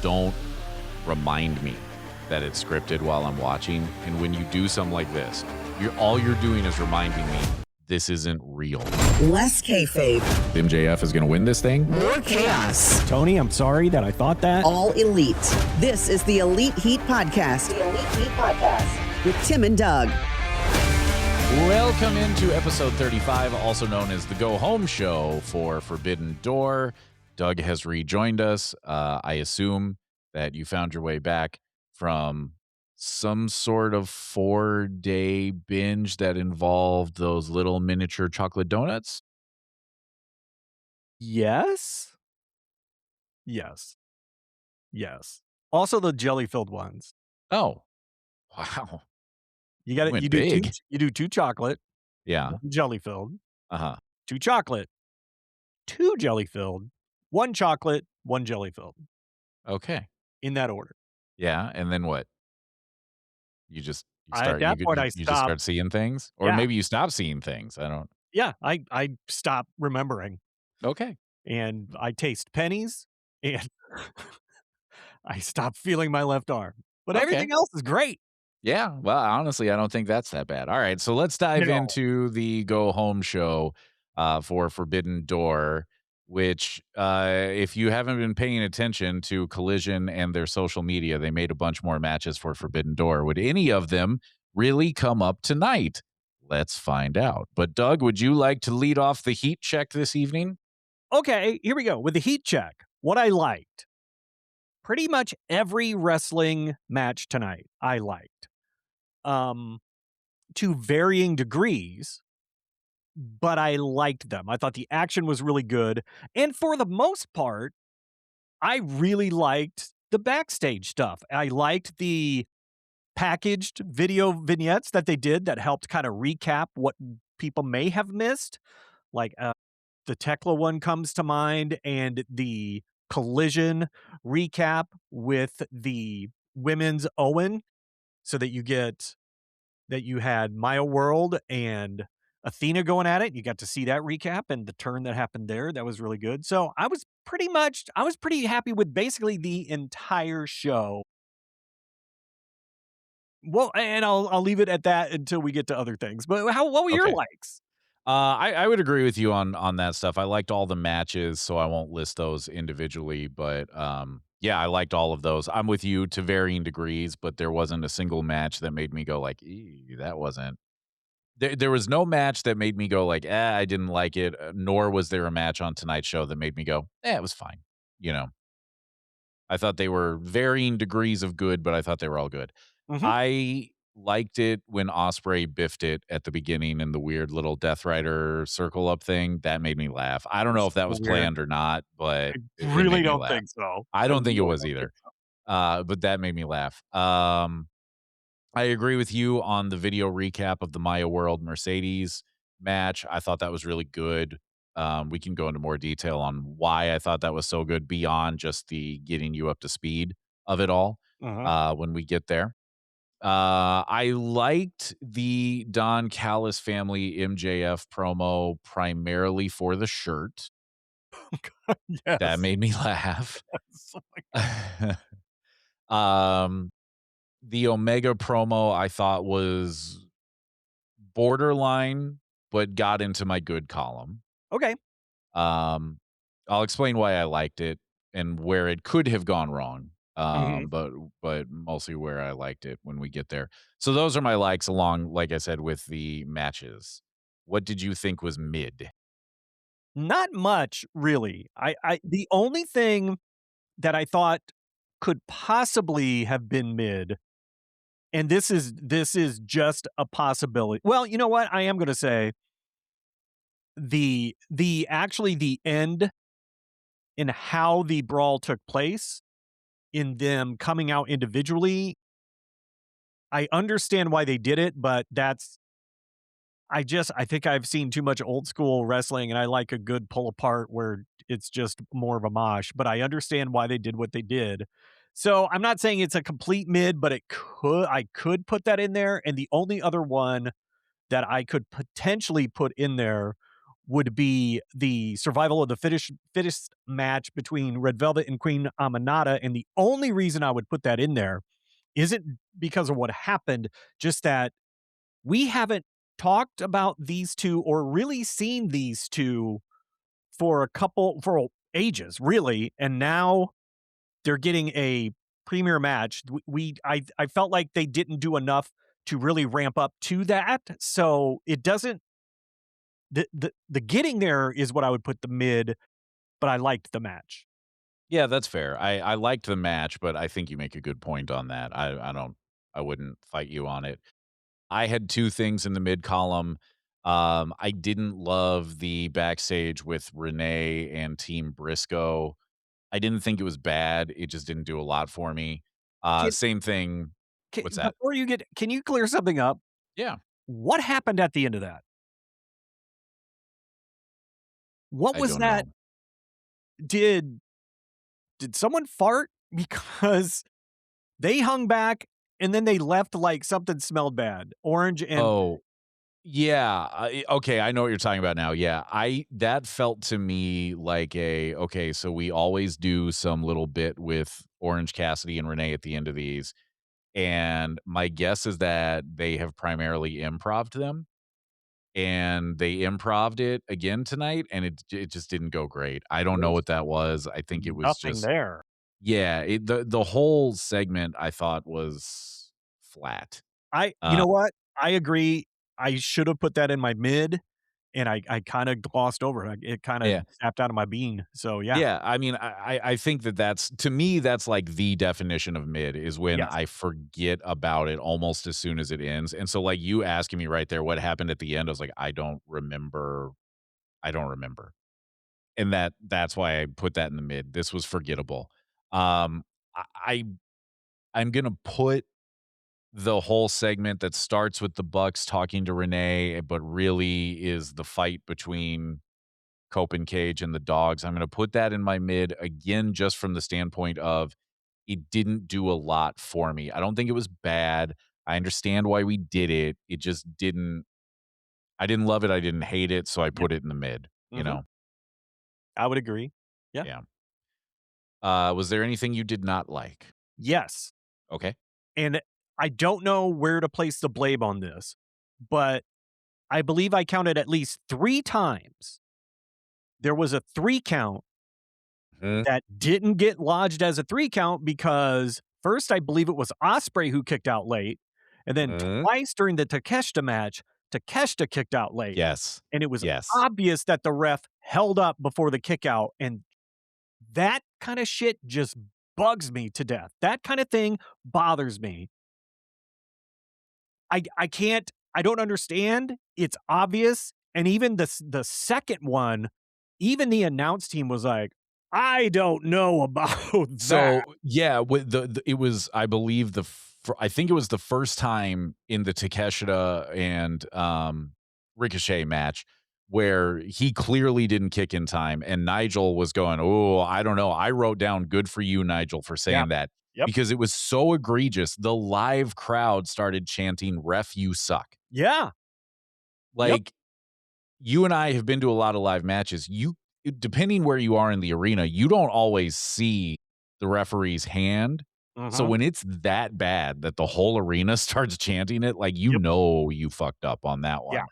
don't remind me that it's scripted while I'm watching. And when you do something like this, all you're doing is reminding me this isn't real. Less kayfabe. MJF is going to win this thing. More chaos. Tony, I'm sorry that I thought that. All elite. This is the Elite Heat Podcast. The Elite Heat Podcast with Tim and Doug. Welcome into episode 35, also known as the Go Home Show for Forbidden Door. Doug has rejoined us. I assume that you found your way back from some sort of 4-day binge that involved those little miniature chocolate donuts. Yes. Also the jelly-filled ones. Oh, wow. You got it. You do two chocolate. Yeah. One jelly-filled. Uh-huh. 2 chocolate. 2 jelly-filled. 1 chocolate. 1 jelly-filled. Okay. In that order. Yeah, and then what? You just start. At that point, I you just start stopped. seeing things, or Yeah. maybe you stop seeing things. I don't. Yeah, I stopped remembering, Okay. and I taste pennies, and I stopped feeling my left arm. But Okay. everything else is great. Yeah, well, honestly, I don't think that's that bad. All right, so let's dive No. into the Go Home Show for Forbidden Door, which, if you haven't been paying attention to Collision and their social media, they made a bunch more matches for Forbidden Door. Would any of them really come up tonight? Let's find out. But Doug, would you like to lead off the heat check this evening? Okay, here we go. With the heat check, what I liked. Pretty much every wrestling match tonight, I liked. To varying degrees, but I liked them. I thought the action was really good. And for the most part, I really liked the backstage stuff. I liked the packaged video vignettes that they did that helped kind of recap what people may have missed. Like the Thekla one comes to mind, and the Collision recap with the women's Owen, so that you had Maya World and Athena going at it. You got to see that recap and the turn that happened there. That was really good. So I was pretty happy with basically the entire show. Well, and I'll leave it at that until we get to other things. But what were your likes? I would agree with you on that stuff. I liked all the matches, so I won't list those individually, but yeah, I liked all of those. I'm with you to varying degrees, but there wasn't a single match that made me go like, that wasn't. There was no match that made me go like, I didn't like it, nor was there a match on tonight's show that made me go, it was fine. You know, I thought they were varying degrees of good, but I thought they were all good. Mm-hmm. I liked it when Ospreay biffed it at the beginning in the weird little Death Rider circle up thing. That made me laugh. I don't know if that was planned or not, but I really don't think so. I don't think it was either. But that made me laugh. I agree with you on the video recap of the Maya World Mercedes match. I thought that was really good. We can go into more detail on why I thought that was so good beyond just the getting you up to speed of it all when we get there. I liked the Don Callis Family MJF promo primarily for the shirt. Yes. That made me laugh. Yes. Oh The Omega promo I thought was borderline, but got into my good column. Okay. I'll explain why I liked it and where it could have gone wrong. But mostly where I liked it when we get there. So those are my likes along, like I said, with the matches. What did you think was mid? Not much, really. The only thing that I thought could possibly have been mid, and this is just a possibility. Well, you know what? I am going to say the end in how the brawl took place, in them coming out individually. I understand why they did it, but I think I've seen too much old school wrestling, and I like a good pull apart where it's just more of a mosh, but I understand why they did what they did. So I'm not saying it's a complete mid, but I could put that in there. And the only other one that I could potentially put in there would be the survival of the fittest match between Red Velvet and Queen Aminata, and the only reason I would put that in there isn't because of what happened, just that we haven't talked about these 2 or really seen these 2 for ages, really, and now they're getting a premier match. I felt like they didn't do enough to really ramp up to that, so it doesn't the getting there is what I would put the mid, but I liked the match. Yeah, that's fair. I liked the match, but I think you make a good point on that. I wouldn't fight you on it. I had 2 things in the mid column. I didn't love the backstage with Renee and Team Briscoe. I didn't think it was bad. It just didn't do a lot for me. Can Same thing. What's that? before you get can you clear something up? Yeah, What happened at the end of that? What I was don't that? know. Did did someone fart? Because they hung back and then they left like something smelled bad. Orange and Oh, yeah, okay, I know what you're talking about now, yeah, I that felt to me like okay, so we always do some little bit with Orange Cassidy and Renee at the end of these, and my guess is that they have primarily improv'd them, and they improv'd it again tonight, and it just didn't go great. I don't know there's what that was. I think it was nothing just there. yeah, the whole segment I thought was flat. You Uh, know what? I agree. I should have put that in my mid, and I kinda glossed over it. It kinda yeah. snapped out of my bean. So, yeah. Yeah, I mean, I think that that's to me, that's like the definition of mid is when Yes. I forget about it almost as soon as it ends, and so, like, you asking me right there what happened at the end, I was like, I don't remember, and that's why I put that in the mid. This was forgettable. I I'm gonna put the whole segment that starts with the Bucks talking to Renee, but really is the fight between Cope and Cage and the dogs. I'm gonna put that in my mid, again, just from the standpoint of it didn't do a lot for me. I don't think it was bad. I understand why we did it. It just didn't I didn't love it, I didn't hate it, so I Yeah. put it in the mid, you Mhm. know? I would agree. Yeah. Yeah. Was there anything you did not like? Yes. Okay. And I don't know where to place the blame on this, but I believe I counted at least 3 times. There was a 3 count Mhm, that didn't get lodged as a 3 count because first, I believe it was Ospreay who kicked out late, and then mhm. twice during the Takeshita match, Takeshita kicked out late, Yes. and it was Yes. obvious that the ref held up before the kick out, and that kinda shit just bugs me to death. That kinda thing bothers me. I can't I don't understand. It's obvious, and even the second one, even the announce team was like, "I don't know about that." So, yeah, with the it was, I believe, I think it was the first time in the Takeshita and, Ricochet match where he clearly didn't kick in time, and Nigel was going, "Oh, I don't know." I wrote down, "Good for you, Nigel, for Yeah. saying that," Yep. because it was so egregious. The live crowd started chanting, "Ref, you suck." Yeah. Yep. Like, you and I have been to a lot of live matches. Depending where you are in the arena, you don't always see the referee's hand. So Mhm. when it's that bad that the whole arena starts chanting it, like, Yep. you fucked up on that Yeah. one.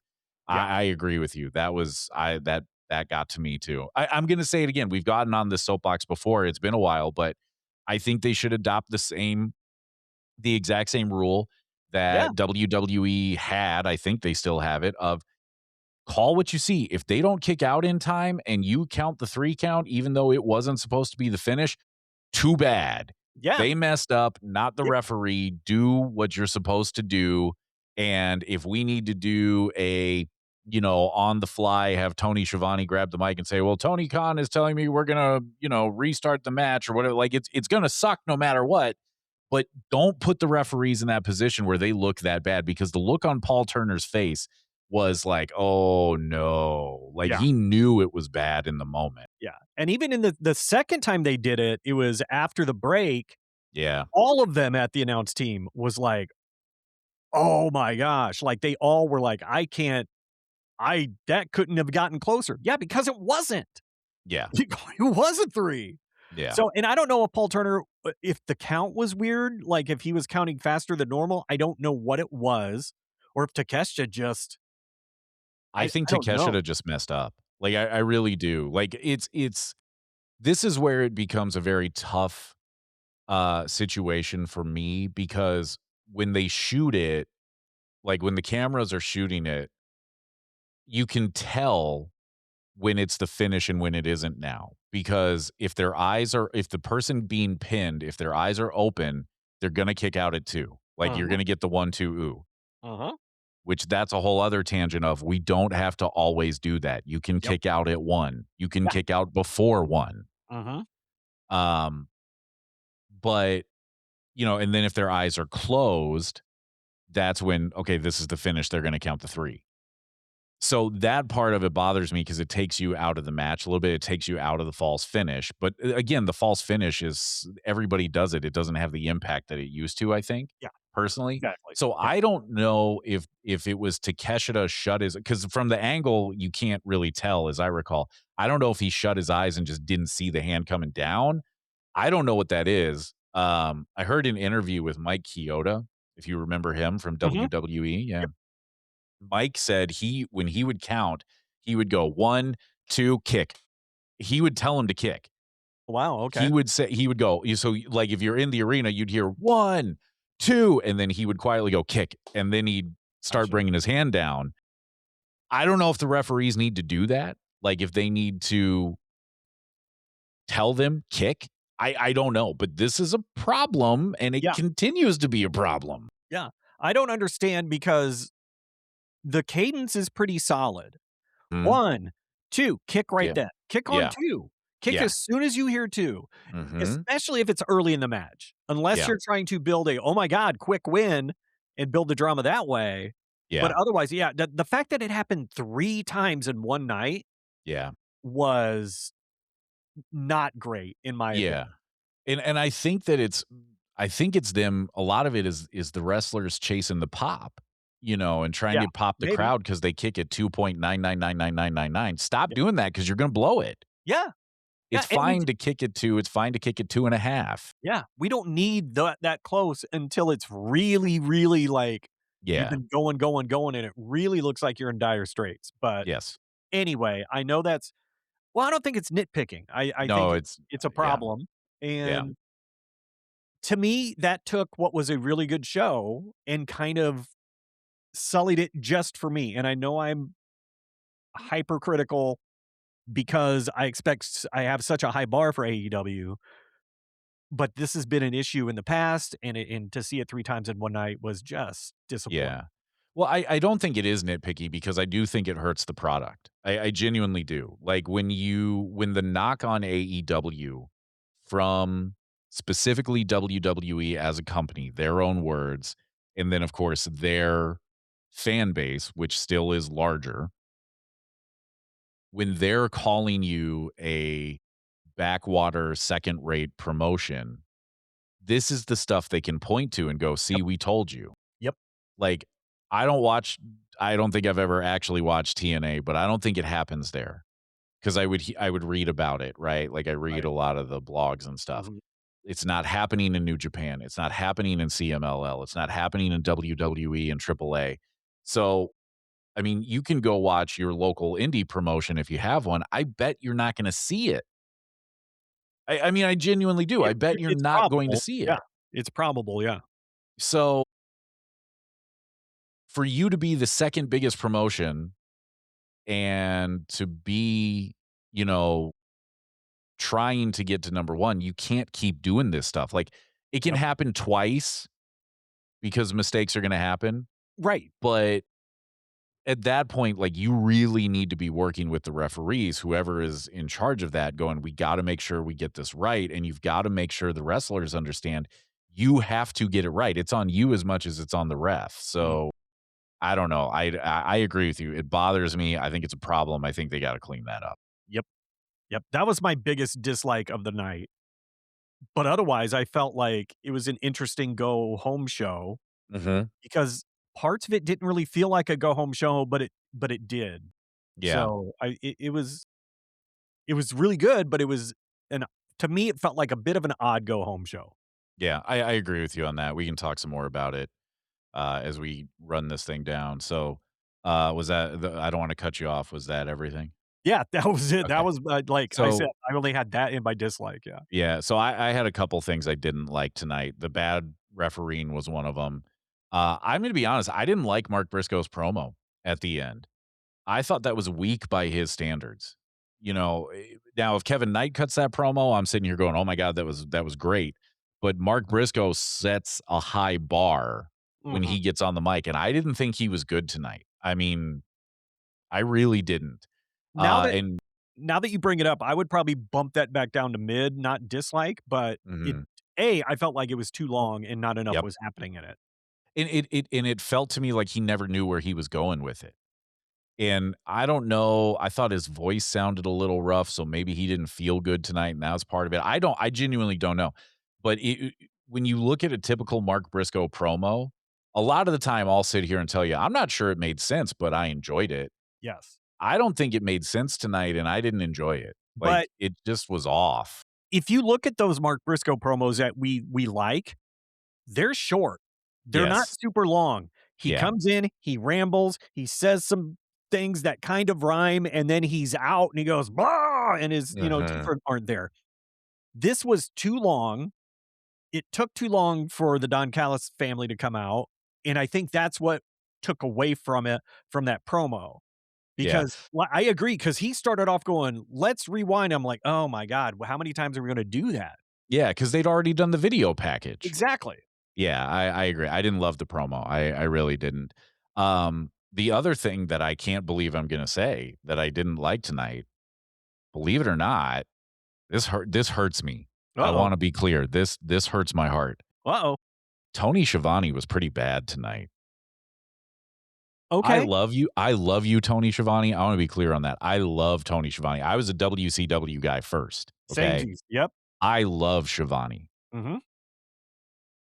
Yeah. I agree with you. That was I that got to me too. I'm gonna say it again. We've gotten on this soapbox before. It's been a while, but I think they should adopt the exact same rule Yeah. that WWE had. I think they still have it of call what you see. If they don't kick out in time and you count the 3 count, even though it wasn't supposed to be the finish, too bad. Yeah. They messed up, not the Yep. referee. Do what you're supposed to do. And if we need to do on the fly, have Tony Schiavone grab the mic and say, well, Tony Khan is telling me we're going to, restart the match or whatever. Like it's going to suck no matter what. But don't put the referees in that position where they look that bad because the look on Paul Turner's face was like, "Oh, no." Like, Yeah. he knew it was bad in the moment. Yeah. And even in the second time they did it, it was after the break, Yeah. all of them at the announce team was like, "Oh my gosh." Like, they all were like, that couldn't have gotten closer. Yeah, because it wasn't. Yeah. It wasn't 3. Yeah. So, and I don't know if Paul Turner, if the count was weird, like if he was counting faster than normal. I don't know what it was, or if Takeshita just, I think I don't know. Takeshita just messed up. Like, I really do. Like, it's this is where it becomes a very tough, situation for me because when they shoot it, like, when the cameras are shooting it, you can tell when it's the finish and when it isn't now. Because if the person being pinned, if their eyes are open, they're gonna kick out at 2. Like, you're Uh-huh. gonna get the 1-2 ooh, Uh-huh. which that's a whole other tangent of we don't have to always do that. You can Yep. kick out at 1. You can Yeah. kick out before 1. Uh-huh. Um, but, and then if their eyes are closed, that's when, okay, this is the finish, they're gonna count the 3. So that part of it bothers me because it takes you out of the match a little bit. It takes you out of the false finish. But again, the false finish is everybody does it. It doesn't have the impact that it used to, I think, Yeah. personally. Exactly. So Yeah. I don't know if it was Takeshita shut his because from the angle you can't really tell, as I recall. I don't know if he shut his eyes and just didn't see the hand coming down. I don't know what that is. I heard an interview with Mike Chioda, if you remember him from Mhm. WWE. Yeah. Yep. Mike said when he would count, he would go 1, 2, kick. He would tell him to kick. Wow. Okay. He would go, so like if you're in the arena, you'd hear 1, 2, and then he would quietly go kick, and then he'd start Gotcha. bringing his hand down. I don't know if the referees need to do that. Like if they need to tell them kick. I don't know, but this is a problem and it Yeah. continues to be a problem. Yeah. I don't understand because the cadence is pretty solid. Mhm. 1, 2, kick right Yeah. then. Kick on Yeah. 2. Kick Yeah. as soon as you hear 2, Mhm. especially if it's early in the match. Unless Yeah. you're trying to build a, "Oh my god, quick win," and build the drama that way. But Yeah. otherwise, yeah, the fact that it happened 3 times in one night Yeah. was not great, in my Yeah. opinion. And I think it's them a lot of it is the wrestlers chasing the pop, and trying Yeah, to pop the maybe. crowd because they kick at 2.9999999. Stop Yep. doing that because you're gonna blow it. Yeah. Yeah, It's and fine to kick it 2, it's fine to kick it 2.5. yeah, we don't need that close until it's really, really, like, you've Yeah. been going, going, going, and it really looks like you're in dire straits. But Yes. anyway, I know that's, well, I don't think it's nitpicking. I think No, it's it's a yeah, problem, yeah, and to me, that took what was a really good show and kind of sullied it just for me, and I know I'm hypercritical because I have such a high bar for AEW, but this has been an issue in the past, and to see it 3 times in one night was just disappointing. yeah. Well, I don't think it is nitpicky because I do think it hurts the product. I genuinely do. Like, when the knock on AEW from specifically WWE as a company, their own words, and then, of course, their fan base, which still is larger, when they're calling you a backwater second-rate promotion, this is the stuff they can point to and go, "See, Yep, we told you." yep, Like, I don't think I've ever actually watched TNA, but I don't think it happens there because I would read about it, right? Like, I read right. a lot of the blogs and stuff. Mhm, It's not happening in New Japan. It's not happening in CMLL. It's not happening in WWE and AAA. So, I mean, you can go watch your local indie promotion if you have one. I bet you're not gonna see it. I mean, I genuinely do. I bet you're it's not going to probable, see yeah, it. it's probable, yeah, So, for you to be the second biggest promotion and to be, you know, trying to get to number 1, you can't keep doing this stuff. Like, it can yep, happen twice because mistakes are gonna happen, right, but at that point, like, you really need to be working with the referees, whoever is in charge of that, going, "We gotta make sure we get this right," and you've gotta make sure the wrestlers understand you have to get it right. It's on you as much as it's on the ref. mhm, So, I don't know. I agree with you. It bothers me. I think it's a problem. I think they gotta clean that up. yep, yep, that was my biggest dislike of the night, but otherwise, I felt like it was an interesting go home show Mhm. because parts of it didn't really feel like a go home show, but but it did. Yeah. So, it was really good, but it was an to me, it felt like a bit of an odd go home show. Yeah, I agree with you on that. We can talk some more about it, as we run this thing down. So, was that the I don't wanna cut you off. Was that everything? Yeah, that was it. That Okay. was, like I said, So I only had that in my dislike, yeah. yeah, so I had a couple things I didn't like tonight. The bad refereeing was one of them. I'm gonna be honest, I didn't like Mark Briscoe's promo at the end. I thought that was weak by his standards. Now if Kevin Knight cuts that promo, I'm sitting here going, "Oh my god, that was great." But Mark Briscoe sets a high bar when Mhm. he gets on the mic, and I didn't think he was good tonight. I mean, I really didn't. Now that And now that you bring it up, I would probably bump that back down to mid, not dislike, but mhm, I felt like it was too long and not enough yep. was happening in it. And it felt to me like he never knew where he was going with it. And I don't know, I thought his voice sounded a little rough, so maybe he didn't feel good tonight, and that was part of it. I genuinely don't know. But when you look at a typical Mark Briscoe promo, a lot of the time I'll sit here and tell you, I'm not sure it made sense, but I enjoyed it. Yes. I don't think it made sense tonight, and I didn't enjoy it. Like, But it just was off. if you look at those Mark Briscoe promos that we like, they're short. They're not Yes. super long. He Yeah. comes in, he rambles, he says some things that kind of rhyme, and then he's out and he goes, "Blah," and his, teeth Mhm. aren't there. This was too long. It took too long for the Don Callis family to come out, and I think that's what took away from it from that promo. Yeah. Because I agree, because he started off going, "Let's rewind." I'm like, "Oh my god, how many times are we gonna do that?" Yeah, because 'cause they'd already done the video package. Exactly. Yeah, I agree. I didn't love the promo. I really didn't. The other thing that I can't believe I'm gonna say that I didn't like tonight, believe it or not, this hurts me. I Uh-oh. wanna be clear. This hurts my heart. Uh-oh. Tony Schiavone was pretty bad tonight. I Okay. love you. I love you, Tony Schiavone. I wanna be clear on that. I love Tony Schiavone. I was a WCW guy first, okay? Samesies. Yep. I love Schiavone. Mhm.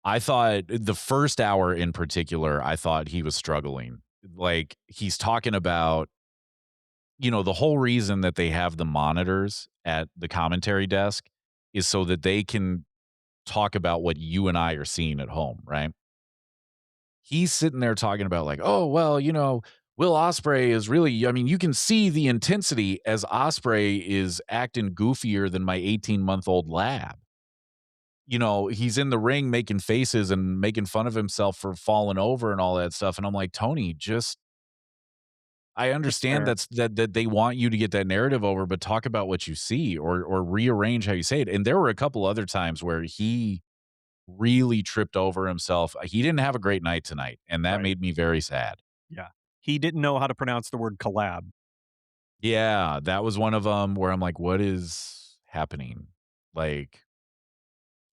I thought the first hour in particular, I thought he was struggling. Like, he's talking about, the whole reason that they have the monitors at the commentary desk is so that they can talk about what you and I are seeing at home, right? He's sitting there talking about like, "Oh, well, Will Ospreay is really, I mean, you can see the intensity as Ospreay is acting goofier than my 18-month-old lab." He's in the ring making faces and making fun of himself for falling over and all that stuff. And I'm like, Tony, just I That's understand fair. that they want you to get that narrative over, but talk about what you see or rearrange how you say it. And there were a couple other times where he really tripped over himself. He didn't have a great night tonight, and that Right. made me very sad. Yeah. He didn't know how to pronounce the word collab. Yeah, that was one of them where I'm like, what is happening? Like,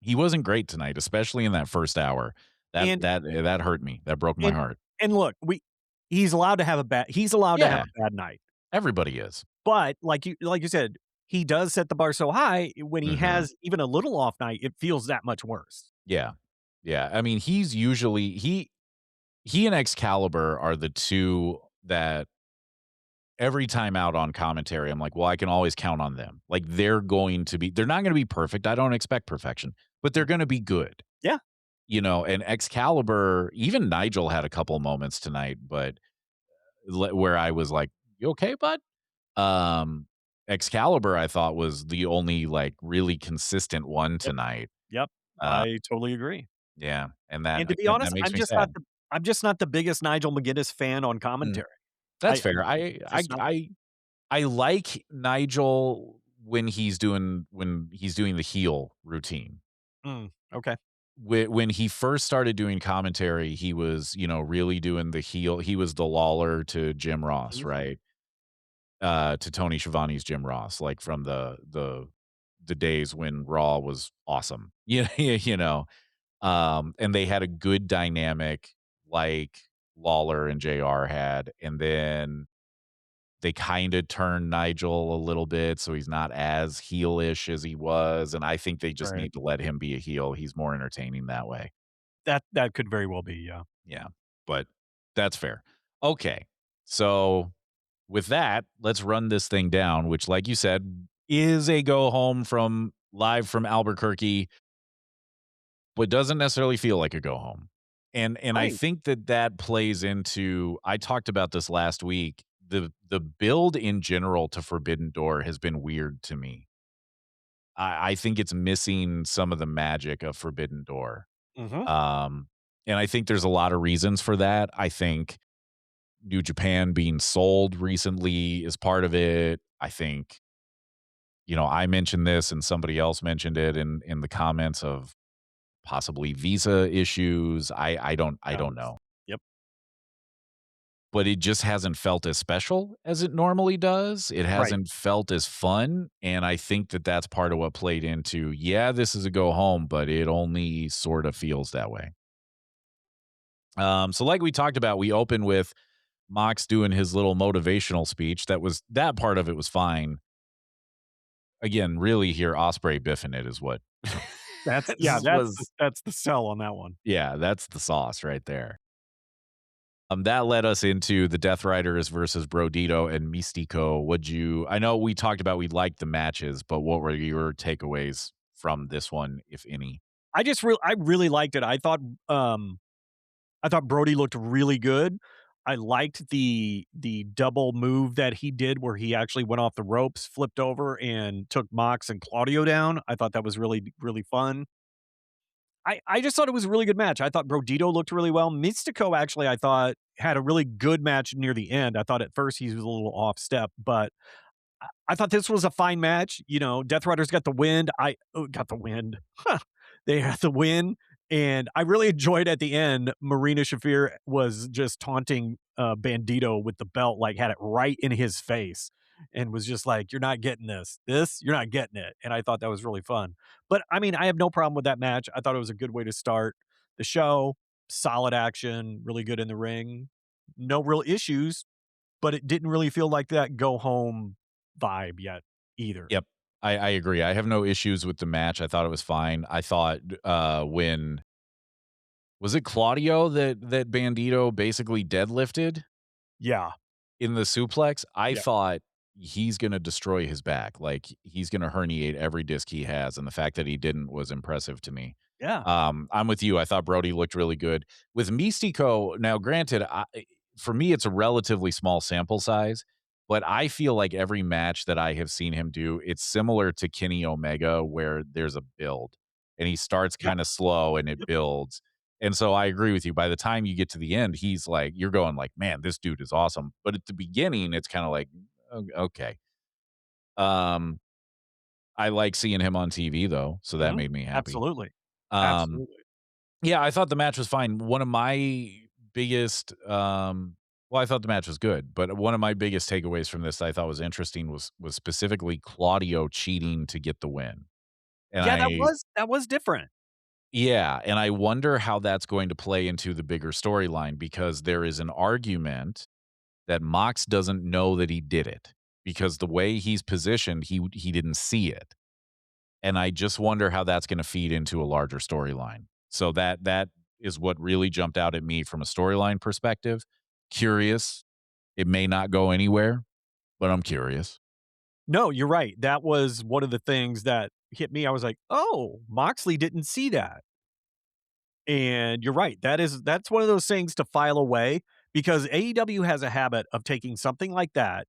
he wasn't great tonight, especially in that first hour. That And that that hurt me. That broke my and heart. and look, he's allowed to have Yeah, a bad night. everybody is. But like you said, he does set the bar so high, when he Mhm. has even a little off night, it feels that much worse. Yeah. Yeah, I mean, he's usually he and Excalibur are the 2 that every time out on commentary, I'm like, "Well, I can always count on them." Like, they're not gonna be perfect, I don't expect perfection, but they're Mm. gonna be good, Yeah. and Excalibur, even Nigel had a couple moments tonight, but where I was like, "You okay, bud?" Um, Excalibur, I thought, was the only, like, really consistent one Yep. tonight. Yep. Uh, I totally agree. yeah, and And to be that honest, makes me sad. I'm just not the biggest Nigel McGuinness fan on Mm, commentary. that's I fair. just not. I like Nigel when he's doing the heel routine. Okay. When he first started doing commentary, he was, really doing the heel. He was the Lawler to Jim Ross, Mhm. right? To Tony Schiavone's Jim Ross, like from the days when Raw was awesome. Yeah, and they had a good dynamic like Lawler and JR had, and then they kinda turned Nigel a little bit, so he's not as heelish as he was, and I think they just Right. need to let him be a heel. He's more entertaining that way. That could very well be, yeah. Yeah, but that's fair. Okay, so with that, let's run this thing down, which, like you said, is a go home from live from Albuquerque, but doesn't necessarily feel like a go home. And I Right. think that that plays into, I talked about this last week. The build in general to Forbidden Door has been weird to me. I think it's missing some of the magic of Forbidden Door. Mhm. Um, and I think there's a lot of reasons for that. I think New Japan being sold recently is part of it. I think, I mentioned this and somebody else mentioned it in the comments of possibly visa issues. I don't Yes. know. Yep. But it just hasn't felt as special as it normally does. It Right. hasn't felt as fun, and I think that that's part of what played into, yeah, this is a go home, but it only sort of feels that way. So like we talked about, we open with Mox doing his little motivational speech. That part of it was fine. Again, really here, Osprey biffing it is what That's yeah, this was. that's the sell on that one. Yeah, that's the sauce right there. That led us into the Death Riders versus Brodido and Místico. I know we talked about we liked the matches, but what were your takeaways from this one, if any? I really liked it. I thought Brody looked really good. I liked the double move that he did where he actually went off the ropes, flipped over, and took Mox and Claudio down. I thought that was really, really fun. I just thought it was a really good match. I thought Brodido looked really well. Místico actually, I thought, had a really good match near the end. I thought at first he was a little off step, but I thought this was a fine match. Death Riders got the win. Got the win. Huh. They had the win, and I really enjoyed at the end. Marina Shafir was just taunting Bandito with the belt, like had it right in his face, and was just like, "You're not getting this. This, you're not getting it." And I thought that was really fun. But I mean, I have no problem with that match. I thought it was a good way to start the show. Solid action, really good in the ring. No real issues, but it didn't really feel like that go home vibe yet either. Yep. I agree. I have no issues with the match. I thought it was fine. I thought when was it Claudio that Bandito basically deadlifted Yeah. in the suplex? I Yep. thought he's gonna destroy his back. Like, he's gonna herniate every disc he has, and the fact that he didn't was impressive to me. Yeah. I'm with you. I thought Brody looked really good. With Místico, now granted, for me, it's a relatively small sample size, but I feel like every match that I have seen him do, it's similar to Kenny Omega, where there's a build, and he starts Yeah. kinda slow and it Yep. builds. And so I agree with you. By the time you get to the end, he's like, you're going like, "Man, this dude is awesome." But at the beginning, it's kinda like, Okay." Um, I like seeing him on TV though, so that Mhm. made me happy. Absolutely. Um, Absolutely. yeah, I thought the match was fine. One of my biggest, well, I thought the match was good, but one of my biggest takeaways from this that I thought was interesting was specifically Claudio cheating to get the win. And Yeah, I that was different. Yeah, and I wonder how that's going to play into the bigger storyline, because there is an argument that Mox doesn't know that he did it, because the way he's positioned, he didn't see it. And I just wonder how that's gonna feed into a larger storyline. So that is what really jumped out at me from a storyline perspective. Curious. It may not go anywhere, but I'm curious. No, you're right. That was one of the things that hit me. I was like, "Oh, Moxley didn't see that." And you're right. That's one of those things to file away because AEW has a habit of taking something like that,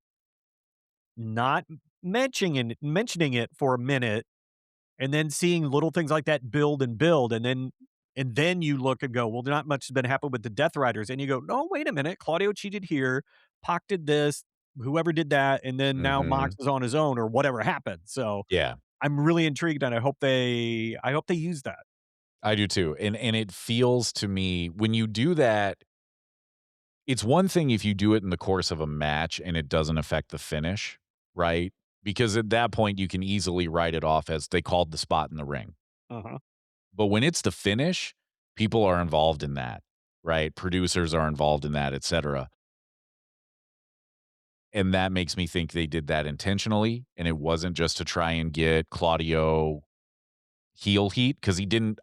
not mentioning it for a minute, and then seeing little things like that build and build, and then you look and go, "Well, not much has been happening with the Death Riders," and you go, "No, wait a minute, Claudio cheated here, Pac did this, whoever did that, and then now Mox Mhm. is on his own," or whatever happened. So, Yeah, I'm really intrigued, and I hope they use that. I do too. And it feels to me when you do that, it's one thing if you do it in the course of a match and it doesn't affect the finish, right? Because at that point, you can easily write it off as they called the spot in the ring. Uh-huh. But when it's the finish, people are involved in that, right? Producers are involved in that, etcetera. And that makes me think they did that intentionally, and it wasn't just to try and get Claudio heel heat, because he didn't.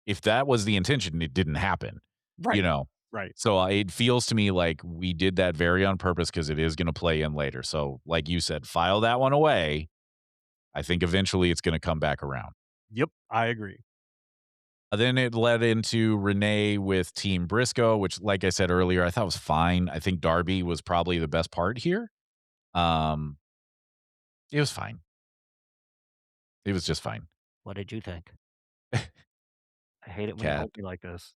If that was the intention, it didn't happen, you Right. know. Right. So it feels to me like we did that very on purpose because it is going to play in later. So, like you said, file that one away. I think eventually it's going to come back around. Yep, I agree. Then it led into Renee with Team Briscoe, which, like I said earlier, I thought was fine. I think Darby was probably the best part here. Um, it was fine. It was just fine. What did you think? I hate it when you Cat, hold me like this.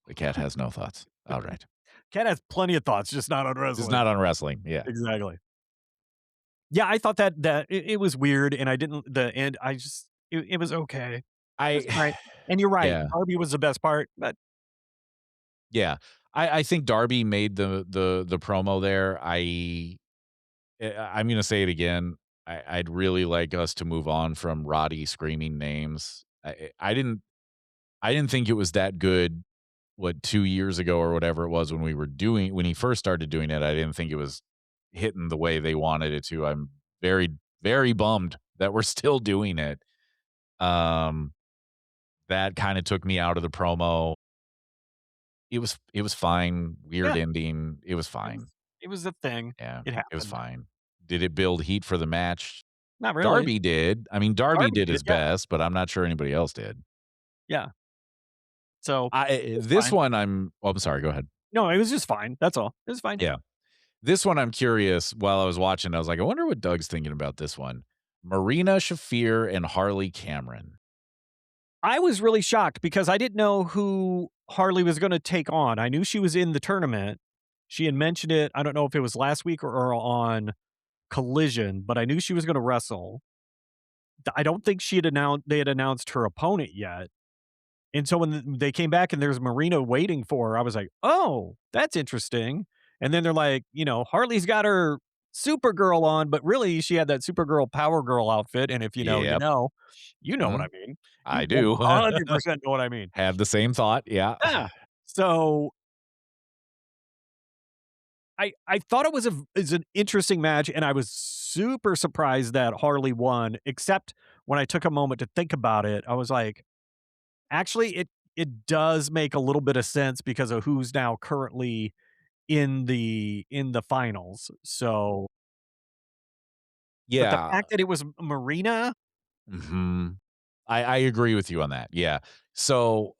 the cat has no thoughts. All right. Cat has plenty of thoughts, just not on Just wrestling. not on wrestling. Yeah. Exactly. Yeah, I thought that it was weird, and I didn't the end. I just it was okay. It was I, fine. And you're right. yeah. Darby was the best part, but Yeah. I think Darby made the promo there. I'm gonna say it again. I'd really like us to move on from Roddy screaming names. I didn't think it was that good, 2 years ago or whatever it was when he first started doing it. I didn't think it was hitting the way they wanted it to. I'm very, very bummed that we're still doing it. Um, that kinda took me out of the promo. It was fine, weird yeah, ending. It was it was fine. it was a thing. Yeah, It it was happened. fine. Did it build heat for the match? Not really. Darby did. I mean, Darby Darby did did, his yeah, best, but I'm not sure anybody else did. yeah. So, it was This fine. one I'm sorry, go ahead. No, it was just fine. That's all. It was fine. Yeah. This one I'm curious while I was watching, I was like, I wonder what Doug's thinking about this one. Marina Shafir and Harley Cameron. I was really shocked because I didn't know who Harley was gonna take on. I knew she was in the tournament. She had mentioned it, I don't know if it was last week or on Collision, but I knew she was gonna wrestle. I don't think they had announced her opponent yet. And so when they came back and there's Marina waiting for her, I was like, "Oh, that's interesting." And then they're like, Harley's got her Supergirl on, but really she had that Supergirl Power Girl outfit, and if you know, you Yep. know. You know what Mhm. I mean. You I do. 100% know what I mean. Had the same thought. Yeah. Yeah. So I thought it was is an interesting match, and I was super surprised that Harley won, except when I took a moment to think about it, I was like, actually, it does make a little bit of sense because of who's now currently in the finals. So, but the Yeah. fact that it was Marina, Mhm. I agree with you on that. Yeah. So,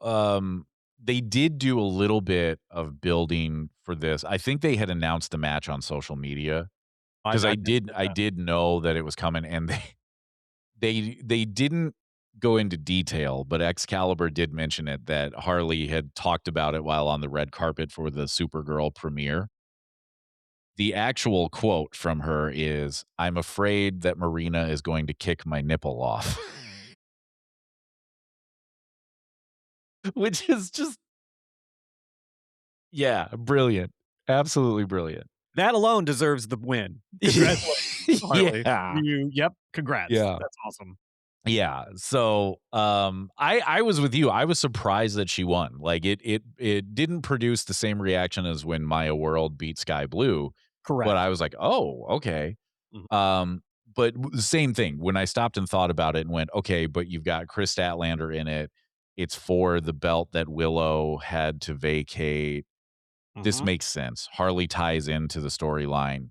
they did do a little bit of building for this. I think they had announced the match on social media because I didn't get I that. did know that it was coming, and they didn't go into detail, but Excalibur did mention it that Harley had talked about it while on the red carpet for the Supergirl premiere. The actual quote from her is, "I'm afraid that Marina is going to kick my nipple off," which is just yeah, brilliant. Absolutely brilliant. That alone deserves the win. Congratulations, Harley. Yeah. Yep, congrats. Yeah. That's awesome. Yeah. So, I was with you. I was surprised that she won. Like it didn't produce the same reaction as when Maya World beat Sky Blue, but Correct. I was like, "Oh, okay." Mhm. But the same thing when I stopped and thought about it and went, "Okay, but you've got Chris Statlander in it. It's for the belt that Willow had to vacate. This Mhm. makes sense. Harley ties into the storyline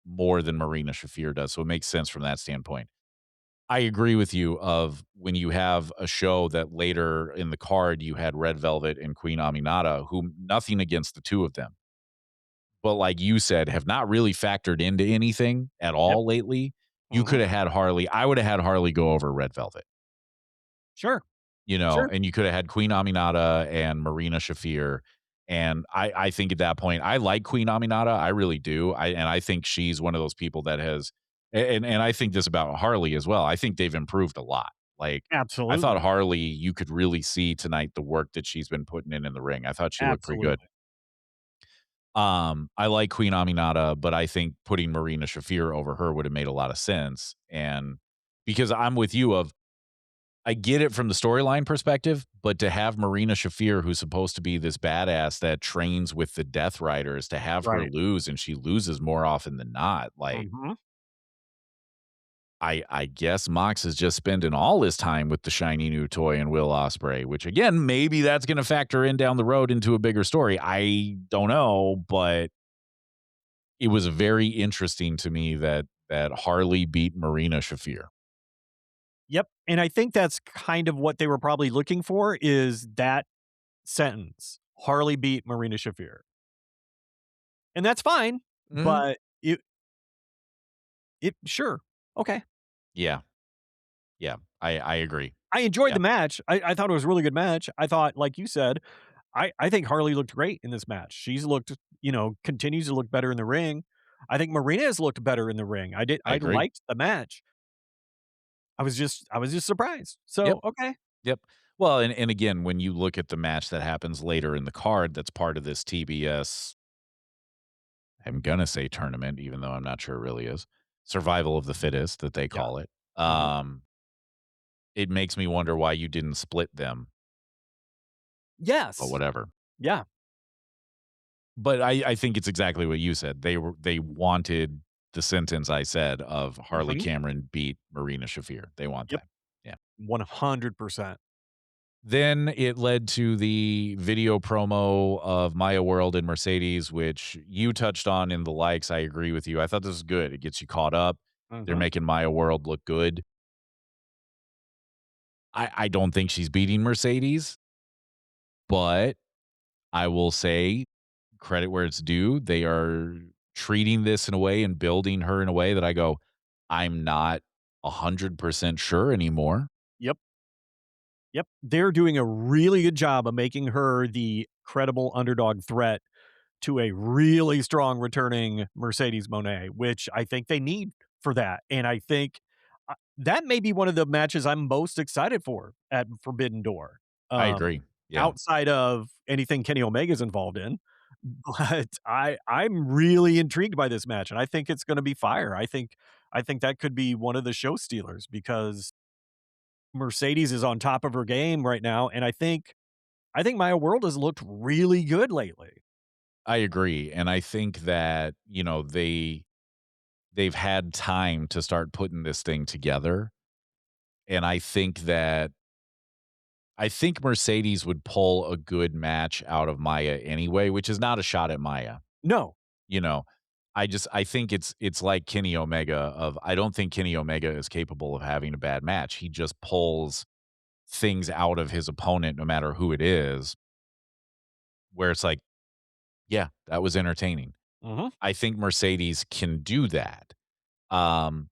more than Marina Shafir does, so it makes sense from that standpoint." I agree with you of when you have a show that later in the card you had Red Velvet and Queen Aminata, who nothing against the two of them, but like you said, have not really factored into anything at Yep. all lately. You could Mhm. have had Harley. I would have had Harley go over Red Velvet, Sure. Sure. and you could have had Queen Aminata and Marina Shafir. And I think at that point, I like Queen Aminata. I really do. I think she's one of those people that has, and I think this about Harley as well. I think they've improved a lot. Like I thought Absolutely. Harley, you could really see tonight the work that she's been putting in the ring. I thought she looked pretty good. Absolutely. I like Queen Aminata, but I think putting Marina Shafir over her would have made a lot of sense. And because I'm with you of I get it from the storyline perspective, but to have Marina Shafir, who's supposed to be this badass that trains with the Death Riders, to have her Right. lose and she loses more often than not, like Mhm. I guess Mox is just spending all his time with the shiny new toy and Will Ospreay, which again, maybe that's gonna factor in down the road into a bigger story. I don't know, but it was very interesting to me that Harley beat Marina Shafir. Yep, and I think that's kind of what they were probably looking for is that sentence, "Harley beat Marina Shafir." And that's fine, Mhm. but it sure, okay. Yeah, yeah, I agree. I enjoyed Yeah, the match. I thought it was a really good match. I thought, like you said, I think Harley looked great in this match. She's looked, continues to look better in the ring. I think Marina has looked better in the ring. I I agree. liked the match. I was just surprised. Yep, So, okay. yep. Well, and again, when you look at the match that happens later in the card that's part of this TBS, I'm gonna say tournament, even though I'm not sure it really is, survival of the fittest that they Yeah. call it. Uh-huh. It makes me wonder why you didn't split them, but Yes. whatever. Yeah. But I think it's exactly what you said. They wanted the sentence I said of Harley Mhm. Cameron beat Marina Shafir. They want Yep. that. Yeah. 100%. Then it led to the video promo of Maya World and Mercedes, which you touched on in the likes. I agree with you. I thought this was good. It gets you caught up. They're Mhm. making Maya World look good. I don't think she's beating Mercedes, but I will say credit where it's due. They are treating this in a way and building her in a way that I go, I'm not 100% sure anymore. Yep. Yep. They're doing a really good job of making her the credible underdog threat to a really strong returning Mercedes Moné, which I think they need for that. And I think that may be one of the matches I'm most excited for at Forbidden Door. I Um, agree. Yeah, outside of anything Kenny Omega's involved in, but I'm really intrigued by this match, and I think it's going to be fire. I think that could be one of the show stealers because Mercedes is on top of her game right now, and I think Maya World has looked really good lately. I agree. And I think that, they've had time to start putting this thing together. And I think Mercedes would pull a good match out of Maya anyway, which is not a shot at Maya. No. You know, I think it's like Kenny Omega of I don't think Kenny Omega is capable of having a bad match. He just pulls things out of his opponent no matter who it is, where it's like, yeah, that was entertaining. Mhm. I think Mercedes can do that. Um,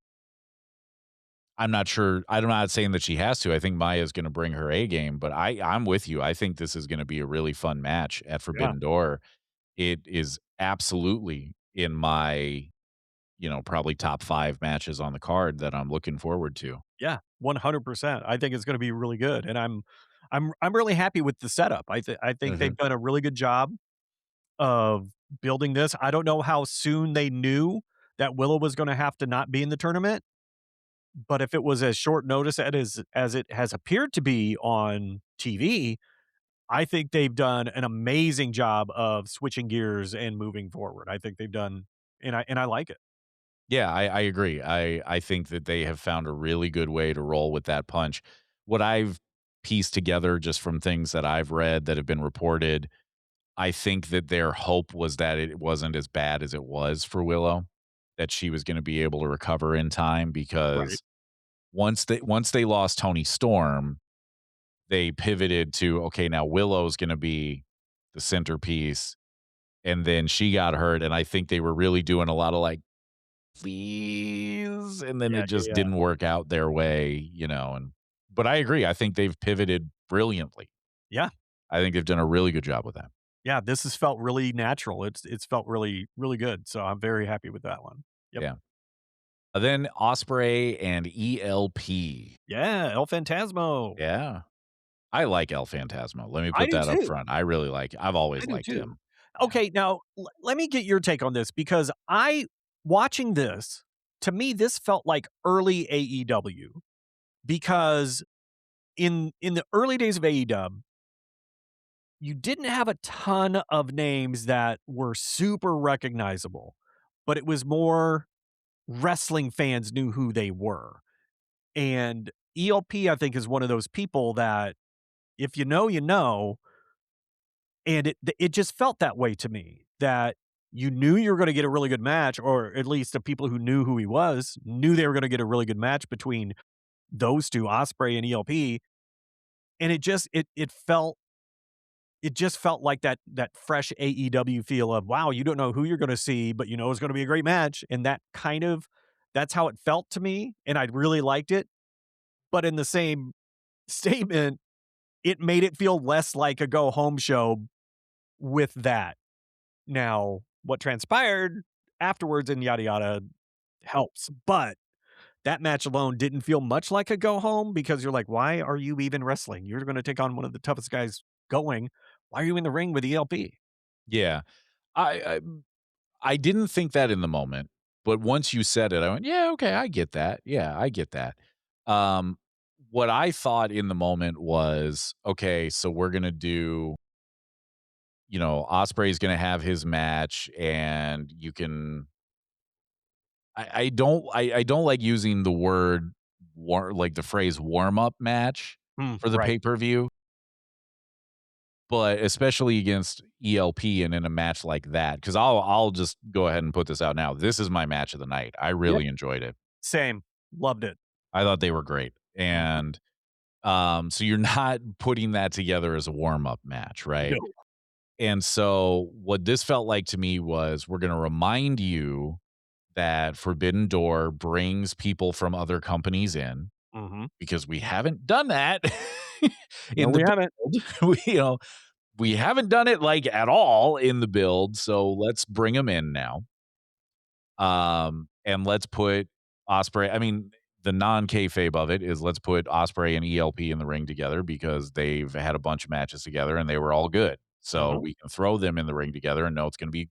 I'm not sure. I'm not saying that she has to. I think Maya's going to bring her A game, but I'm with you. I think this is going to be a really fun match at Yeah. Forbidden Door. It is absolutely in my, probably top 5 matches on the card that I'm looking forward to. Yeah, 100%. I think it's gonna be really good, and I'm really happy with the setup. I think Mhm. they've done a really good job of building this. I don't know how soon they knew that Willow was gonna have to not be in the tournament, but if it was as short notice as it has appeared to be on TV, I think they've done an amazing job of switching gears and moving forward. I think they've done and I like it. Yeah, I agree. I think that they have found a really good way to roll with that punch. What I've pieced together just from things that I've read that have been reported, I think that their hope was that it wasn't as bad as it was for Willow, that she was gonna be able to recover in time Right. because once they lost Tony Storm, they pivoted to, okay, now Willow's gonna be the centerpiece, and then she got hurt, and I think they were really doing a lot of, like, "Please," and then Yeah, it yeah, just yeah. didn't work out their way, and but I agree, I think they've pivoted brilliantly. Yeah. I think they've done a really good job with that. Yeah, this has felt really natural. It's felt really, really good, so I'm very happy with that one. Yep. Yeah. Then Osprey and ELP. Yeah, El Phantasmo. Yeah. I like El Phantasmo. Let me I put do that up too. front. I really like I've I always do liked too. him. Yeah. Okay, now let me get your take on this because I watching this, to me, this felt like early AEW because in the early days of AEW, you didn't have a ton of names that were super recognizable, but it was more wrestling fans knew who they were. And ELP, I think, is one of those people that if you know, you know, and it just felt that way to me, that you knew you were gonna get a really good match, or at least the people who knew who he was knew they were gonna get a really good match between those 2, Ospreay and ELP, and it just felt like that fresh AEW feel of, wow, you don't know who you're gonna see, but you know it's gonna be a great match, and that's how it felt to me, and I really liked it, but in the same statement, it made it feel less like a go home show with that. Now, what transpired afterwards and yada yada helps, but that match alone didn't feel much like a go home because you're like, why are you even wrestling? You're going to take on one of the toughest guys going. Why are you in the ring with ELP? Yeah. I I didn't think that in the moment, but once you said it, I went, "Yeah, okay, I get that. Yeah, I get that." Um, what I thought in the moment was, okay, so we're gonna do, Osprey's gonna have his match, and you can. I don't like using the word like the phrase warm up match for the Right. pay per view, but especially against ELP and in a match like that, because I'll just go ahead and put this out now. This is my match of the night. I Yep. really enjoyed it. Same. Loved it. I thought they were great. Mhm. And so you're not putting that together as a warm-up match, right? No. And so what this felt like to me was we're gonna remind you that Forbidden Door brings people from other companies in, Mhm. because we haven't done that No, in the we haven't. build. We haven't done it, like, at all in the build, so let's bring them in now. And let's put Osprey. I mean, the non-kayfabe of it is let's put Osprey and ELP in the ring together because they've had a bunch of matches together and they were all good. So Mhm. we can throw them in the ring together and know it's gonna be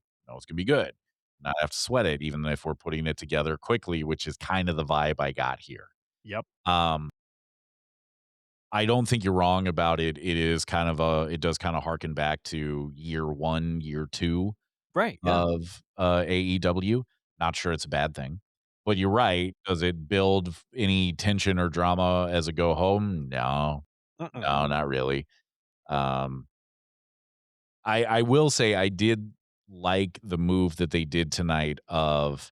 good. Not have to sweat it, even if we're putting it together quickly, which is kind of the vibe I got here. Yep. Um, I don't think you're wrong about it. It does kind of harken back to year one, year two Right. Yeah. of, AEW. Not sure it's a bad thing, but you're right. Does it build any tension or drama as a go home? No. Mm-mm. No, not really. Um, I will say I did like the move that they did tonight of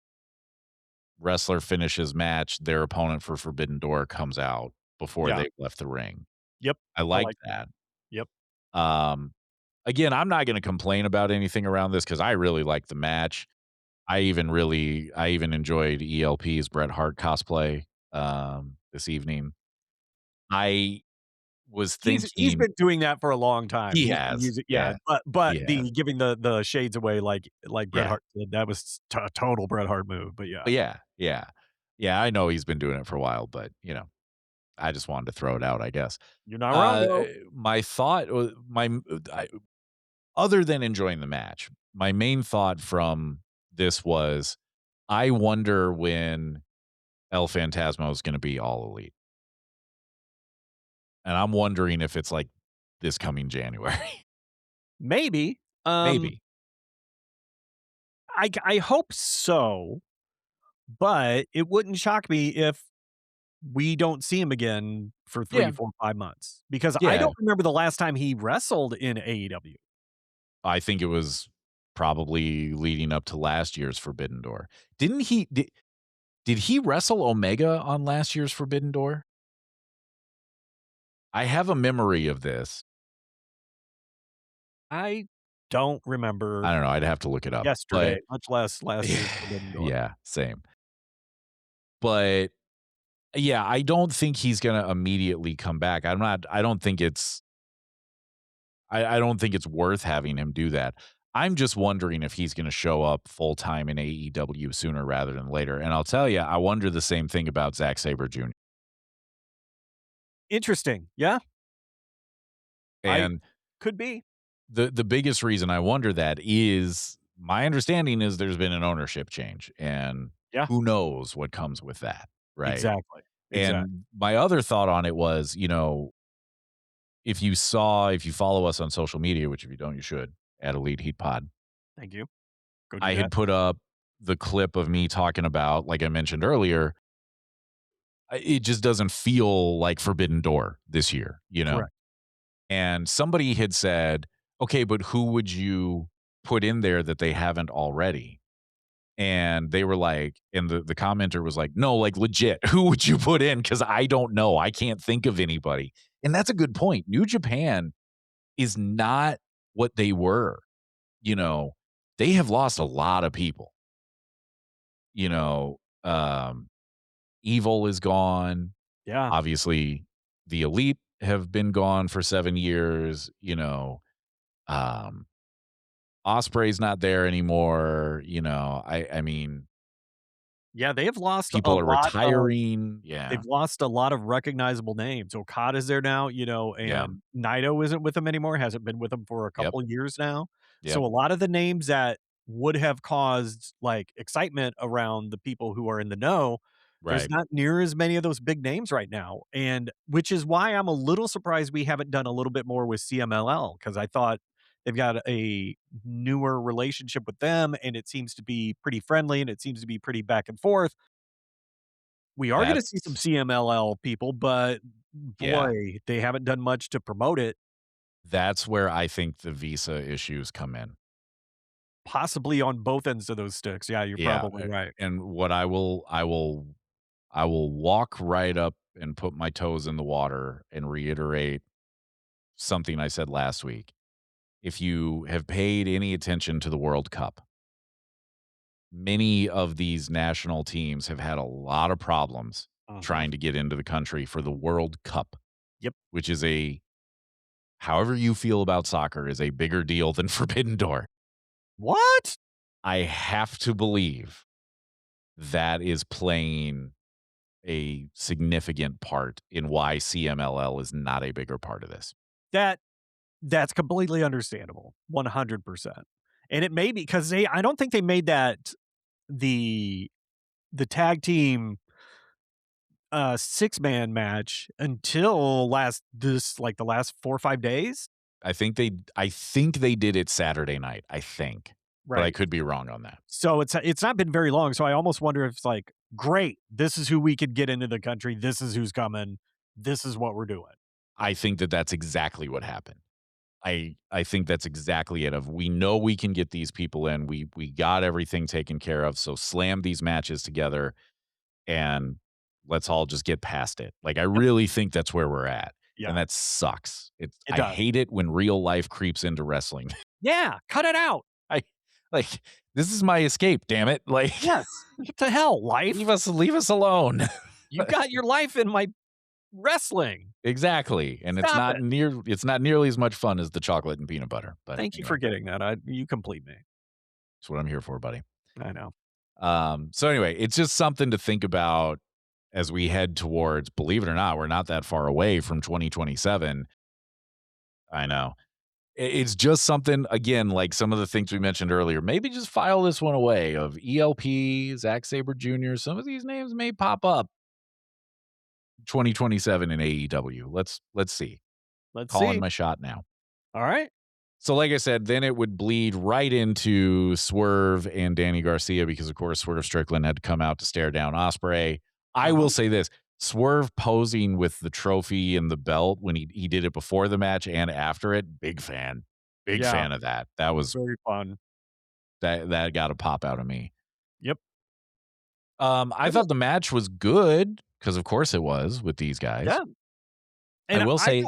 wrestler finishes match, their opponent for Forbidden Door comes out before Yeah. they've left the ring. Yep. I I like like that. that. Yep. Um, Again, I'm not gonna complain about anything around this because I really liked the match. I even enjoyed ELP's Bret Hart cosplay, this evening. I was He's thinking been doing that for a long time. he He's been has, using, yeah, yeah, but he has, the giving the shades away like Bret yeah, Hart did, that was a total Bret Hart move, but yeah. but yeah, yeah, yeah, I know he's been doing it for a while, but, I just wanted to throw it out, I guess. You're not wrong, Uh, though. my thought wa my I other than enjoying the match, my main thought from this was, I wonder when El Phantasmo is gonna be All Elite. And I'm wondering if it's, like, this coming January. Maybe. Um, Maybe. I hope so, but it wouldn't shock me if we don't see him again for 3, Yeah. 4, 5 months, because I Yeah. don't remember the last time he wrestled in AEW. I think it was probably leading up to last year's Forbidden Door. Didn't he did he wrestle Omega on last year's Forbidden Door? I have a memory of this. I don't remember I don't know, I'd have to look it up, yesterday, but much less last year's Forbidden Door. yeah, same. But, yeah, I don't think he's gonna immediately come back. I don't think it's worth having him do that. I'm just wondering if he's gonna show up full time in AEW sooner rather than later, and I'll tell you, I wonder the same thing about Zack Sabre Jr. Interesting. Yeah, I And could be. the biggest reason I wonder that is my understanding is there's been an ownership change, and Yeah, who knows what comes with that, right? exactly. Exactly. And my other thought on it was, if you follow us on social media, which if you don't, you should, at Elite Heat Pod, Thank you. Go do I that. had put up the clip of me talking about, like I mentioned earlier, it just doesn't feel like Forbidden Door this year, you know? Correct. And somebody had said, okay, but who would you put in there that they haven't already? And they were like, and the commenter was like, no, like legit, who would you put in? Because I don't know. I can't think of anybody. And that's a good point. New Japan is not what they were. You know, they have lost a lot of people. You know, Evil is gone. Yeah. Obviously, the Elite have been gone for 7 years. Um, Osprey's not there anymore. I mean, Yeah, they have lost a people are lot of retiring. Yeah. they've lost a lot of recognizable names. Okada's there now, Yeah. and Naito isn't with them anymore, hasn't been with them for a Yep. couple years now. Yep. So a lot of the names that would have caused, like, excitement around the people who are in the know, there's Right. not near as many of those big names right now, and which is why I'm a little surprised we haven't done a little bit more with CMLL because I thought they've got a newer relationship with them, and it seems to be pretty friendly, and it seems to be pretty back and forth. We are gonna see some That's CMLL people, but yeah. boy, they haven't done much to promote it, That's where I think the visa issues come in. possibly on both ends of those sticks. Yeah, you're Yeah, probably right. and what I will walk right up and put my toes in the water and reiterate something I said last week. If you have paid any attention to the World Cup, many of these national teams have had a lot of problems Mhm. trying to get into the country for the World Cup, Yep. which is however you feel about soccer, is a bigger deal than Forbidden Door. What? I have to believe that is playing a significant part in why CMLL is not a bigger part of this. That that's completely understandable, 100%. And it may be because I don't think they made that the the tag team, six-man match until the last 4 or 5 days? I think they did it Saturday night, I think, but I Right. could be wrong on that. So it's not been very long, so I almost wonder if it's like, "Great, this is who we could get into the country, this is who's coming, this is what we're doing." I think that that's exactly what happened. I think that's exactly it. Of we know we can get these people in. We got everything taken care of. So slam these matches together and let's all just get past it. Like I Yep. really think that's where we're at. And Yeah, that sucks. it I does. hate it when real life creeps into wrestling. Yeah, cut it out. I like this is my escape, damn it. Like Yes. What the hell, leave life? us alone. You got your life in my wrestling. Exactly. And Stop it. it's not nearly as much fun as the chocolate and peanut butter. But Thank you anyway, for getting that, you complete me. that's what I'm here for, buddy. I know. So anyway, it's just something to think about as we head towards, believe it or not, we're not that far away from 2027. I know. It's just something, again, like some of the things we mentioned earlier. Maybe just file this one away of ELP, Zack Sabre Jr. Some of these names may pop up 2027 in AEW. Let's see. Let's Calling see. my shot now. Alright. So, like I said, then it would bleed right into Swerve and Danny Garcia because, of course, Swerve Strickland had to come out to stare down Ospreay. I Uh-huh. will say this: Swerve posing with the trophy and the belt when he did it before the match and after it. Big Yeah, fan of that. That was very fun. that got a pop out of me. Yep. I I will thought the match was good because, of course, it was with these guys. Yeah, I and will say,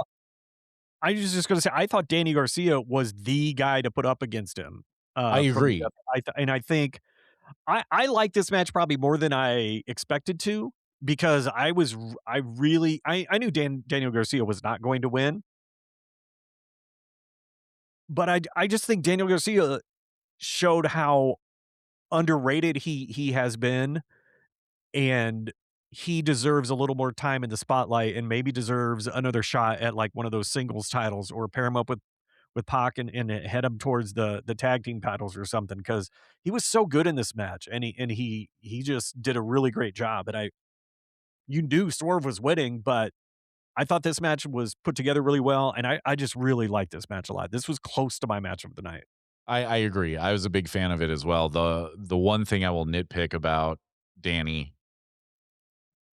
I was just gonna say, I thought Danny Garcia was the guy to put up against him, I from agree. the I think I like this match probably more than I expected to because I really I knew Daniel Garcia was not going to win, but I just think Daniel Garcia showed how underrated he has been, and he deserves a little more time in the spotlight and maybe deserves another shot at, like, one of those singles titles or pair him up with Pac and head him towards the tag team titles or something because he was so good in this match, and he just did a really great job, and I you knew Swerve was winning, but I thought this match was put together really well, and I just really liked this match a lot. This was close to my match of the night. I agree. I was a big fan of it as well. The one thing I will nitpick about Danny,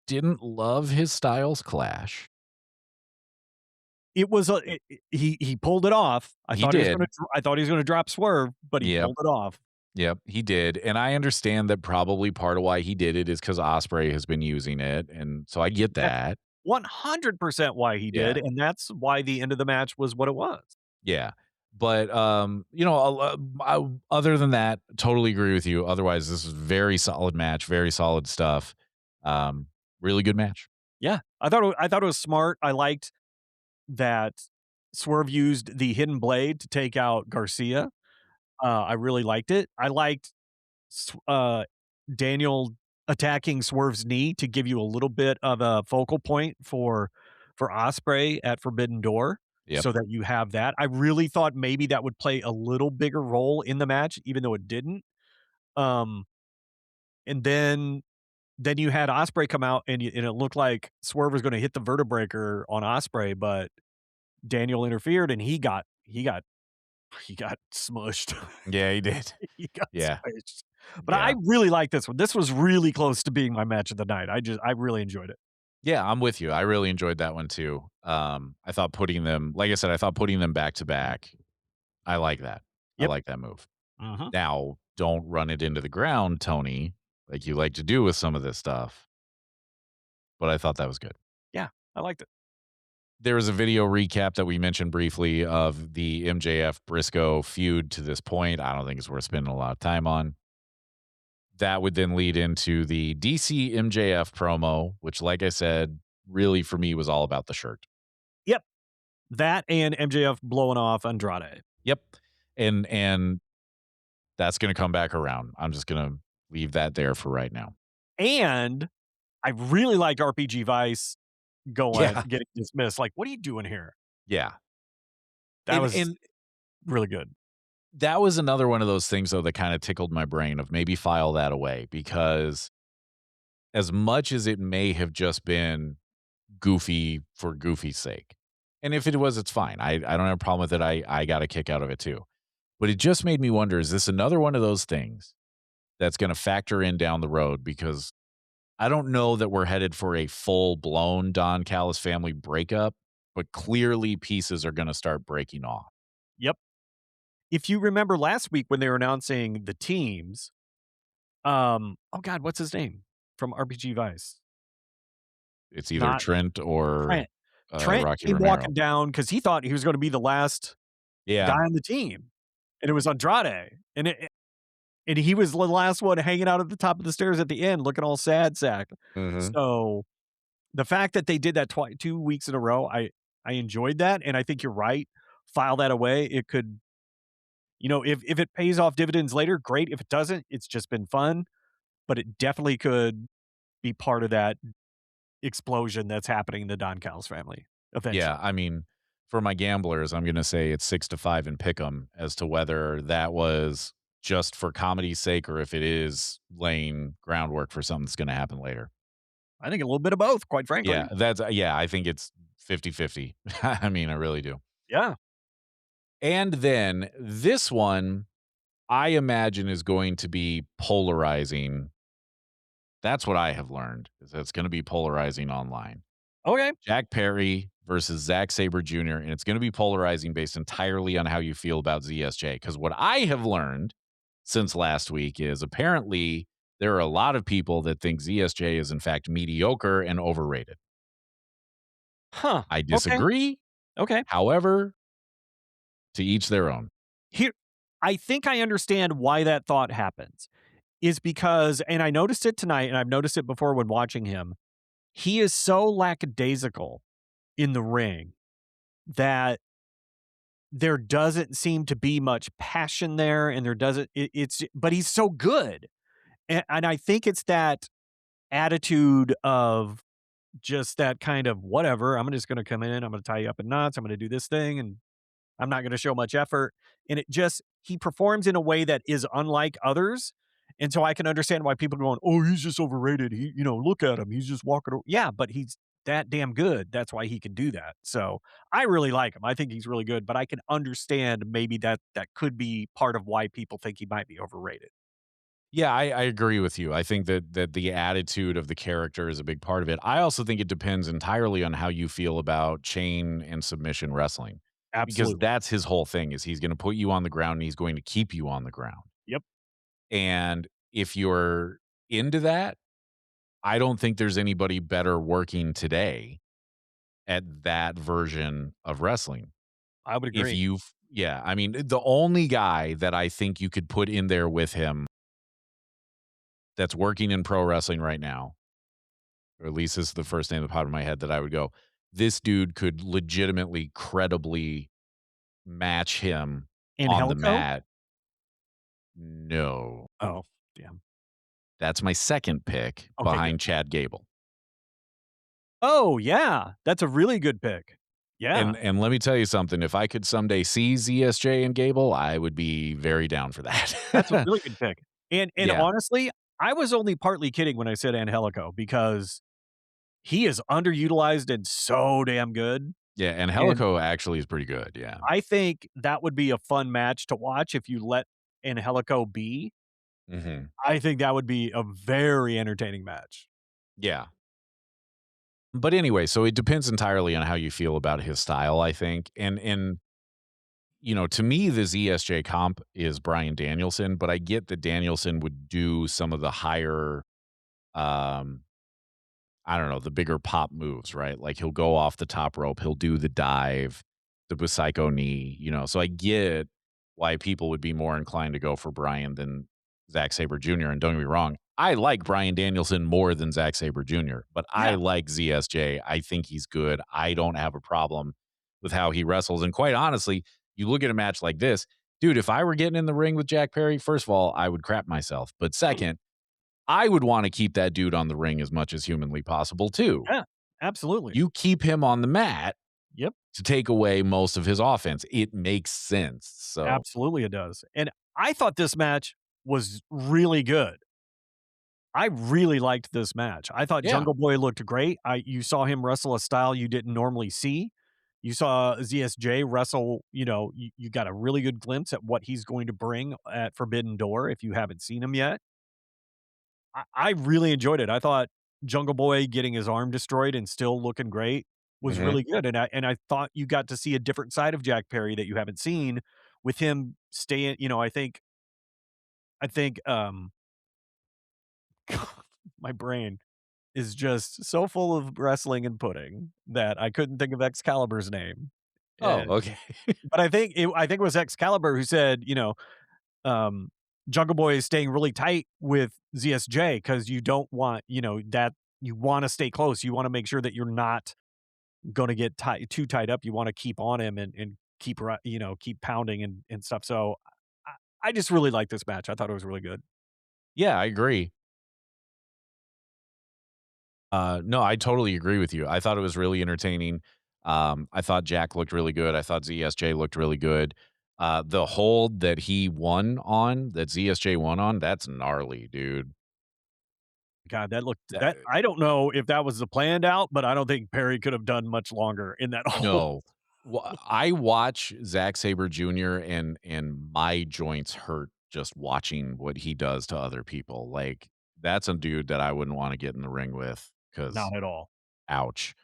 didn't love his styles clash. It was he pulled it off. He did. I thought he was gonna drop Swerve, but he Yep. pulled it off. Yep, he did, and I understand that probably part of why he did it is because Osprey has been using it, and so I get That's that. 100% why he did, Yeah, and that's why the end of the match was what it was. yeah, but, other than that, totally agree with you. Otherwise, this is very solid match, very solid stuff. Um, Really good match. Yeah, I thought it was smart. I liked that Swerve used the hidden blade to take out Garcia. I really liked it. I liked S Daniel attacking Swerve's knee to give you a little bit of a focal point for Osprey at Forbidden Door, Yep. so that you have that. I really thought maybe that would play a little bigger role in the match, even though it didn't. Um, and then you had Osprey come out and it looked like Swerve was gonna hit the vertebreaker on Osprey, but Daniel interfered and he got smushed. Yeah, he did. He got Yeah, smushed. But I yeah. really like this one. This was really close to being my match of the night. I really enjoyed it. Yeah, I'm with you. I really enjoyed that one too. I thought putting them like I said, I thought putting them back to back, I like that. I Yep. like that move. Mhm. Now, don't run it into the ground, Tony, like you like to do with some of this stuff, but I thought that was good. Yeah, I liked it. There was a video recap that we mentioned briefly of the MJF Briscoe feud to this point. I don't think it's worth spending a lot of time on. That would then lead into the DC MJF promo, which, like I said, really for me was all about the shirt. Yep. That and MJF blowing off Andrade. Yep. And that's gonna come back around. I'm just gonna leave that there for right now. And I really liked RPG Vice Yeah. getting dismissed. Like, "What are you doing here?" Yeah. That And was and really good. that was another one of those things though that kind of tickled my brain of maybe file that away because as much as it may have just been goofy for goofy's sake. And if it was, it's fine. I don't have a problem with it. I got a kick out of it too. But it just made me wonder, is this another one of those things that's going to factor in down the road? Because I don't know that we're headed for a full blown Don Callis family breakup, but clearly pieces are going to start breaking off. Yep. If you remember last week when they were announcing the teams, oh god, what's his name from RPG Vice? It's either Not Trent or Trent. Trent Rocky came Romero. walking down because he thought he was gonna be the last guy Yeah. on the team, and it was Andrade, and he was the last one hanging out at the top of the stairs at the end looking all sad sack. Hmm. So, the fact that they did that 2 weeks in a row, I enjoyed that, and I think you're right. File that away. It could if it pays off dividends later, great. If it doesn't, it's just been fun, but it definitely could be part of that explosion that's happening in the Don Callis family Yeah. eventually. I mean, for my gamblers, I'm going to say it's 6-5 and pick 'em as to whether that was just for comedy's sake or if it is laying groundwork for something that's going to happen later. I think a little bit of both, quite Yeah. frankly. Yeah. I think it's 50-50. I mean, I really do. Yeah. And then this one, I imagine, is going to be polarizing. That's what I have learned is that it's going to be polarizing online. Okay. Jack Perry versus Zack Sabre Jr., and it's going to be polarizing based entirely on how you feel about ZSJ. Because what I have learned since last week is apparently there are a lot of people that think ZSJ is in fact mediocre and overrated. Huh. I Okay. disagree. Okay. However, to each their own. Here I think I understand why that thought happens. Is because and I noticed it tonight and I've noticed it before when watching him. He is so lackadaisical in the ring that there doesn't seem to be much passion there and there doesn't it's but he's so good. And I think it's that attitude of just that kind of whatever. I'm just going to come in. I'm going to tie you up in knots. I'm going to do this thing, and I'm not going to show much effort. And it just he performs in a way that is unlike others. And so I can understand why people are going, "Oh, he's just overrated. He, look at him. He's just walking." Yeah, but that damn good. That's why he can do that. So I really like him. I think he's really good, but I can understand maybe that could be part of why people think he might be overrated. Yeah, I agree with you. I think that the attitude of the character is a big part of it. I also think it depends entirely on how you feel about chain and submission wrestling, because Absolutely. that's his whole thing is he's gonna put you on the ground and he's going to keep you on the ground. Yep. And if you're into that, I don't think there's anybody better working today at that version of wrestling. I would If agree. you've Yeah, I mean, the only guy that I think you could put in there with him that's working in pro wrestling right now, or at least this is the first name that popped in my head that I would go, this dude could legitimately, credibly match him on the Angelico? mat. No. Oh, damn. That's my second pick Okay, good. behind Chad Gable. Oh, yeah. That's a really good pick. Yeah. And let me tell you something, if I could someday see ZSJ and Gable, I would be very down for That's a that. really good pick. And Yeah. honestly, I was only partly kidding when I said Angelico because he is underutilized and so damn good, Yeah, and and Helico actually is pretty good, yeah. I think that would be a fun match to watch if you let Angelico be. Mhm. I think that would be a very entertaining match. Yeah. But anyway, so it depends entirely on how you feel about his style, I think, and to me, the ZSJ comp is Bryan Danielson, but I get that Danielson would do some of the higher, um, I don't know, the bigger pop moves, right? Like he'll go off the top rope, he'll do the dive, the Busaiku knee, so I get why people would be more inclined to go for Bryan than Zack Sabre Jr. And don't get me wrong, I like Bryan Danielson more than Zack Sabre Jr., but I Yeah, like ZSJ. I think he's good. I don't have a problem with how he wrestles. And quite honestly, you look at a match like this, dude, if I were getting in the ring with Jack Perry, first of all, I would crap myself. But second, I would wanna keep that dude on the ring as much as humanly possible too. yeah, absolutely. You keep him on the mat Yep, to take away most of his offense. It makes sense. So, absolutely it does, and I thought this match was really good. I really liked this match. I thought yeah. Jungle Boy looked great. You saw him wrestle a style you didn't normally see. You saw ZSJ wrestle, you got a really good glimpse at what he's going to bring at Forbidden Door if you haven't seen him yet. I really enjoyed it. I thought Jungle Boy getting his arm destroyed and still looking great was Mhm. really good, and I thought you got to see a different side of Jack Perry that you haven't seen with him staying, I think, my brain is just so full of wrestling and pudding that I couldn't think of Excalibur's name, Oh, and okay. but I think it was Excalibur who said, um, Jungle Boy is staying really tight with ZSJ because you don't want, that you wanna stay close, you wanna make sure that you're not gonna get too tied up, you wanna keep on him and keep pounding and stuff, so I just really like this match, I thought it was really good. Yeah, I agree. No, I totally agree with you. I thought it was really entertaining. I thought Jack looked really good. I thought ZSJ looked really good. The hold that he won on, that ZSJ won on, that's gnarly, dude. God, that looked That that I don't know if that was the planned out, but I don't think Perry could have done much longer in that hole. No. I watch Zack Sabre Jr. and my joints hurt just watching what he does to other people. Like, that's a dude that I wouldn't wanna get in the ring with because Not at all. ouch.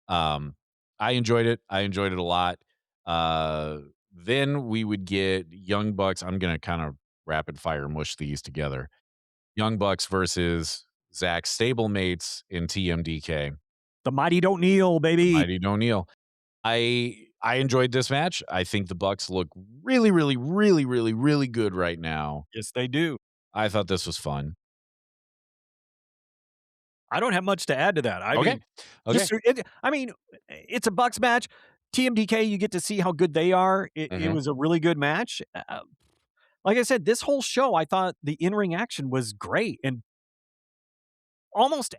Um, I enjoyed it. I enjoyed it a lot. Uh, then we would get Young Bucks. I'm gonna kinda rapid fire mush these together. Young Bucks versus Zack's stablemates in TMDK, The mighty don't kneel, the baby. Mighty Don't Kneel. I enjoyed this match. I think the Bucks look really, really, really, really, really good right now. Yes, they do. I thought this was fun. I don't have much to add to that. I Okay. mean, Okay. it's a Bucks match. TMDK, you get to see how good they are. It Mhm. was a really good match. Like I said, this whole show, I thought the in-ring action was great, and almost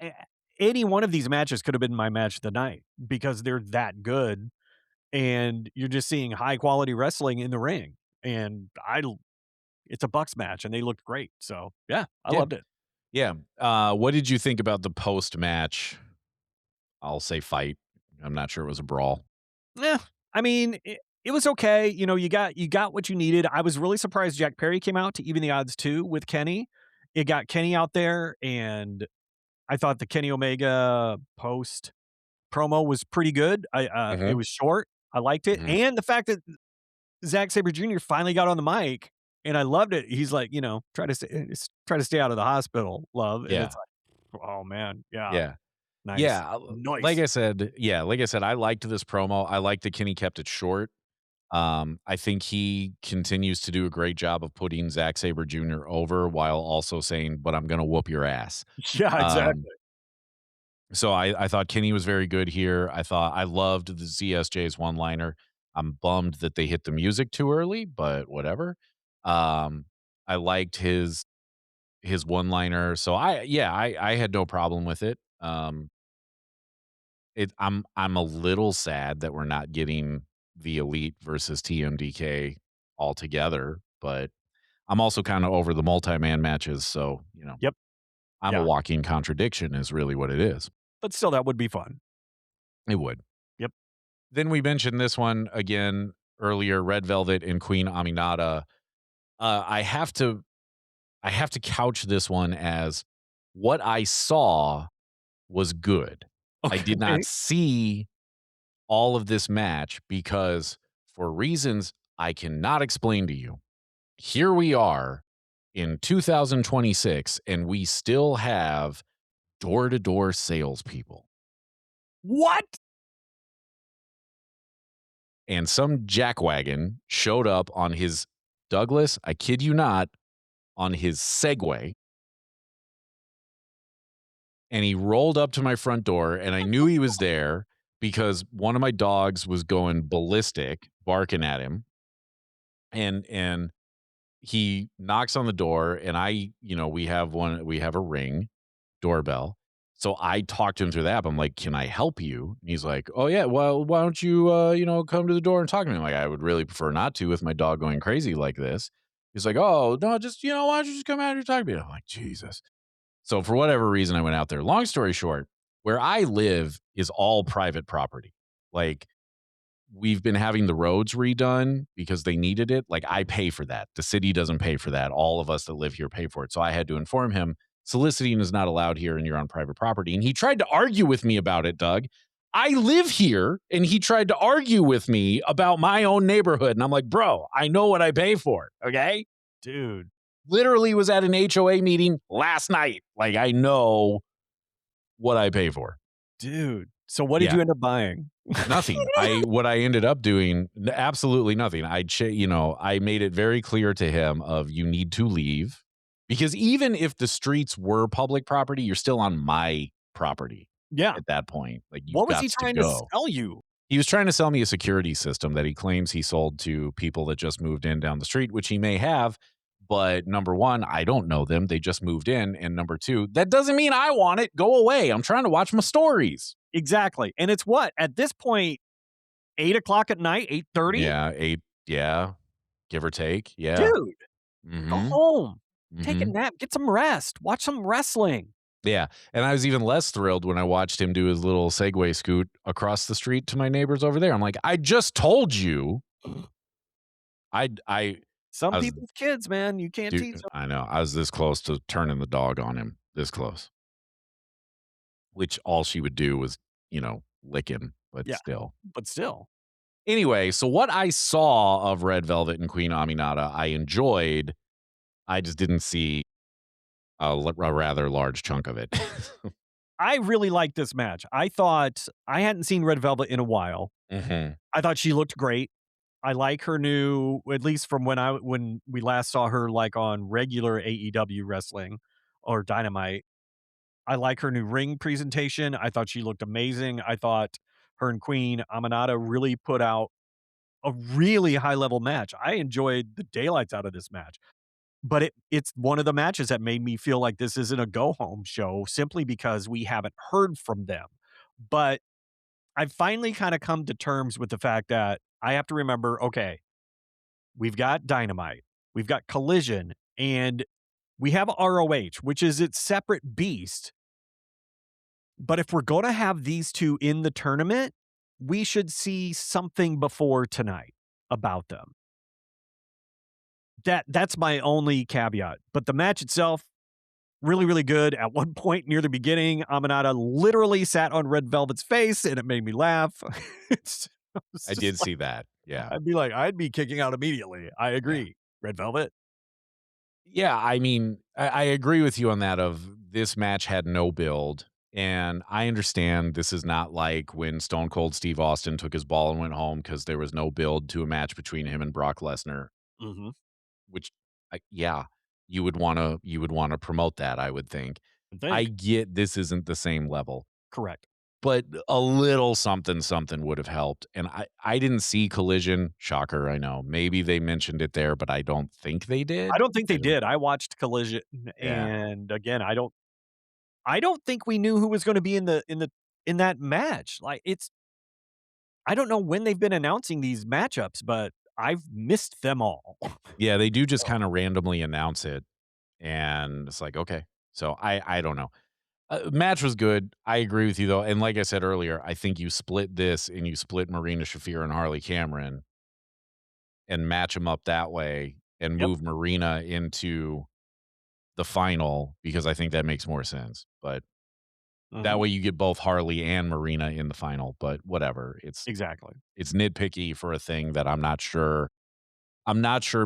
any one of these matches could have been my match of the night because they're that good, and you're just seeing high quality wrestling in the ring. And it's a Bucks match, and they looked great. So yeah, I Yeah. loved it. Yeah. What did you think about the post-match I'll say fight. I'm not sure it was a brawl. Yeah, I mean, it was okay. You know, you got what you needed. I was really surprised Jack Perry came out to even the odds too with Kenny. It got Kenny out there, and I thought the Kenny Omega post promo was pretty good. It Mhm, was short. I liked it, mhm. and the fact that Zack Sabre Jr. finally got on the mic, and I loved it. He's like, try to stay out of the hospital, love, and it's Yeah, like, oh man, yeah, yeah. nice, Yeah, nice. like I said, I liked this promo. I liked that Kenny kept it short. I think he continues to do a great job of putting Zack Sabre Jr. over while also saying, "But I'm gonna whoop your ass." Yeah, Um, exactly. so I thought Kenny was very good here. I loved the ZSJ's one-liner. I'm bummed that they hit the music too early, but whatever. Um, I liked his one-liner. So I had no problem with it. I'm a little sad that we're not getting the Elite versus TMDK altogether, but I'm also kinda over the multi-man matches, so, Yep, I'm a yeah, walking contradiction is really what it is. but still, that would be fun. It would. Yep. Then we mentioned this one again earlier, Red Velvet and Queen Aminata. Uh, I have to I have to couch this one as what I saw was good. I did not Okay. see all of this match because for reasons I cannot explain to you, here we are in 2026 and we still have door to door salespeople. What? And some jackwagon showed up on his Douglas, I kid you not, on his Segway. And he rolled up to my front door and I knew he was there because one of my dogs was going ballistic, barking at him. And he knocks on the door and we have a ring doorbell. So I talked to him through the app. I'm like, "Can I help you?" And he's like, "Oh yeah, well, why don't you come to the door and talk to me?" I'm like, "I would really prefer not to with my dog going crazy like this." He's like, "Oh, no, just, why don't you just come out here and talk to me?" I'm like, "Jesus." So for whatever reason I went out there. Long story short, where I live is all private property. Like we've been having the roads redone because they needed it. Like I pay for that. The city doesn't pay for that. All of us that live here pay for it. So I had to inform him soliciting is not allowed here and you're on private property. And he tried to argue with me about it, Doug. I live here and he tried to argue with me about my own neighborhood. And I'm like, bro, I know what I pay for. Okay. Dude, Literally was at an HOA meeting last night. Like I know what I pay for. dude. So what did Yeah. you end up buying? Nothing. What I ended up doing, absolutely nothing. I made it very clear to him of you need to leave because even if the streets were public property, you're still on my property Yeah. at that point. Like you What was got he to trying to go. sell you? He was trying to sell me a security system that he claims he sold to people that just moved in down the street, which he may have. But number one, I don't know them. They just moved in. And number two, that doesn't mean I want it. Go away. I'm trying to watch my stories. Exactly. And it's what? At this point, 8 o'clock at night, 8:30? Yeah. Eight. Yeah. Give or take. Yeah. Dude, go Mhm. home. Take a Mhm. nap, get some rest, watch some wrestling. Yeah, and I was even less thrilled when I watched him do his little Segway scoot across the street to my neighbors over there. I'm like, "I just told you." I Some I was people's kids, man, you can't dude, teach them. I know. I was this close to turning the dog on him. This close. Which all she would do was, lick him, but Yeah, still. but still. Anyway, so what I saw of Red Velvet and Queen Aminata, I enjoyed. I just didn't see a rather large chunk of it. I really liked this match. I thought I hadn't seen Red Velvet in a while. Mhm. I thought she looked great. I like her new, at least from when we last saw her, like, on regular AEW wrestling or Dynamite. I like her new ring presentation. I thought she looked amazing. I thought her and Queen Aminata really put out a really high level match. I enjoyed the daylights out of this match. But it's one of the matches that made me feel like this isn't a go home show simply because we haven't heard from them. But I've finally kind of come to terms with the fact that I have to remember, okay, we've got Dynamite, we've got Collision, and we have ROH, which is its separate beast. But if we're gonna have these 2 in the tournament, we should see something before tonight about them. That's my only caveat, but the match itself, really, really good. At one point near the beginning, Aminata literally sat on Red Velvet's face, and it made me laugh. It's I just did like see that. Yeah. I'd be kicking out immediately. I Yeah. agree. Red Velvet? Yeah, I mean, I agree with you on that of this match had no build, and I understand this is not like when Stone Cold Steve Austin took his ball and went home because there was no build to a match between him and Brock Lesnar, Mhm. which yeah, you would wanna promote that, I would think. I I think. get this isn't the same level, Correct. but a little something, something would have helped, and I didn't see Collision, shocker, I know. Maybe they mentioned it there, but I don't think they I did. don't think I they don't did. I watched Collision, Yeah. and again, I don't think we knew who was gonna be in that match. Like, I don't know when they've been announcing these matchups, but I've missed them all. Yeah, they do just So kinda randomly announce it, and it's like, "Okay." So, I don't know. Match was good. I agree with you, though, and like I said earlier, I think you split this and you split Marina Shafir and Harley Cameron and match them up that way and Yep. move Marina into the final because I think that makes more sense, but that Mhm. way you get both Harley and Marina in the final, but whatever. Exactly. It's nitpicky for a thing that I'm not sure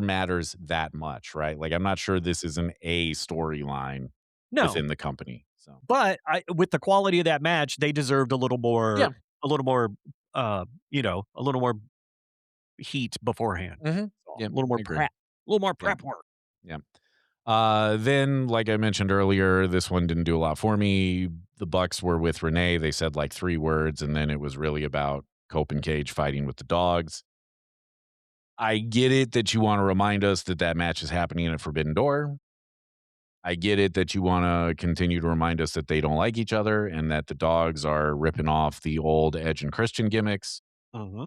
matters that much, right? Like, I'm not sure this is an A storyline No, within the company, so but I with the quality of that match, they deserved yeah. a little more, a little more heat beforehand. Mhm. So, Yeah, I agree. a little more Yeah, prep work. yeah. Then, like I mentioned earlier, this one didn't do a lot for me. The Bucks were with Renee. They said, like, 3 words, and then it was really about Cope and Cage fighting with the dogs. I get it that you wanna remind us that that match is happening at Forbidden Door. I get it that you wanna continue to remind us that they don't like each other and that the dogs are ripping off the old Edge and Christian gimmicks. Mhm.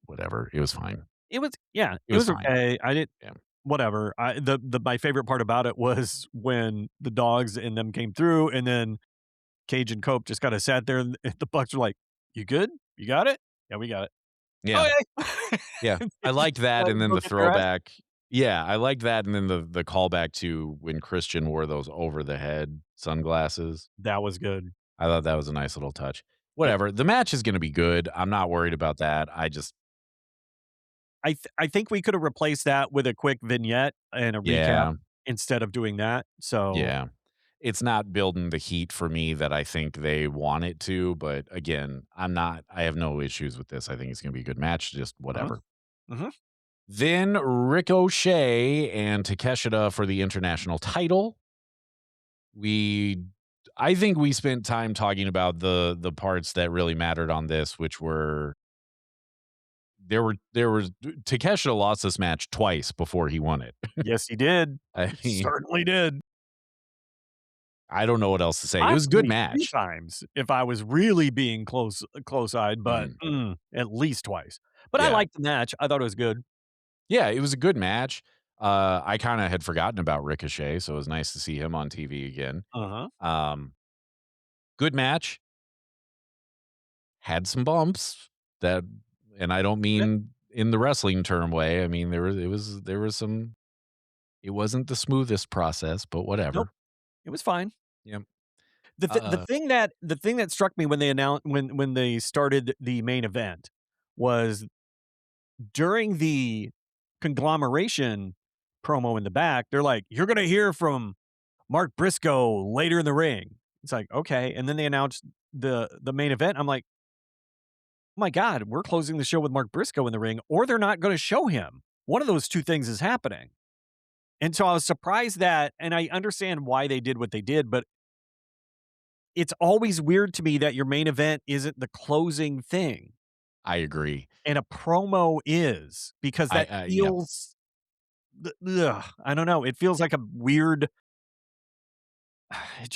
Whatever, it was fine. It It was was fine. okay. I didn't Yeah. whatever. The my favorite part about it was when the dogs and them came through, and then Cage and Cope just kinda sat there, and the Bucks were like, "You good? You got it? Yeah, we got it." Yeah. "Okay." Yeah. I They just liked that, went and and then go the get their ass. throwback. Yeah, I liked that, and then the callback to when Christian wore those over the head sunglasses. That was good. I thought that was a nice little touch. Yep. Whatever, the match is gonna be good. I'm not worried about that. I just I think we coulda replaced that with a quick vignette and a recap yeah, instead of doing that, so yeah. It's not building the heat for me that I think they want it to, but again, I have no issues with this. I think it's gonna be a good match, just mhm, whatever. mhm. Then Ricochet and Takeshita for the international title. We I think we spent time talking about the parts that really mattered on this, which were there was Takeshita lost this match twice before he won it. Yes, he did. I He mean, certainly did. I don't know what else to say. It was a good Possibly 3 match. times if I was really being close-eyed, but, Mhm. at least twice. But I Yeah. liked the match. I thought it was good. Yeah, it was a good match. I kinda had forgotten about Ricochet, so it was nice to see him on TV again. Uh-huh. Um, Good match. Had some bumps that and I don't Yeah. mean in the wrestling term way. I mean, there was some it wasn't the smoothest process, but Nope. whatever. It was fine. Yep. The Uh, thing that struck me when they announced when they started the main event was during the conglomeration promo in the back, they're like, "You're gonna hear from Mark Briscoe later in the ring." It's like, "Okay," and then they announced the main event. I'm like, "Oh my god, we're closing the show with Mark Briscoe in the ring, or they're not gonna show him. One of those 2 things is happening." And so I was surprised that and I understand why they did what they did, but it's always weird to me that your main event isn't the closing thing, I agree. and a promo is, because that Yeah, feels I don't know, it feels like a weird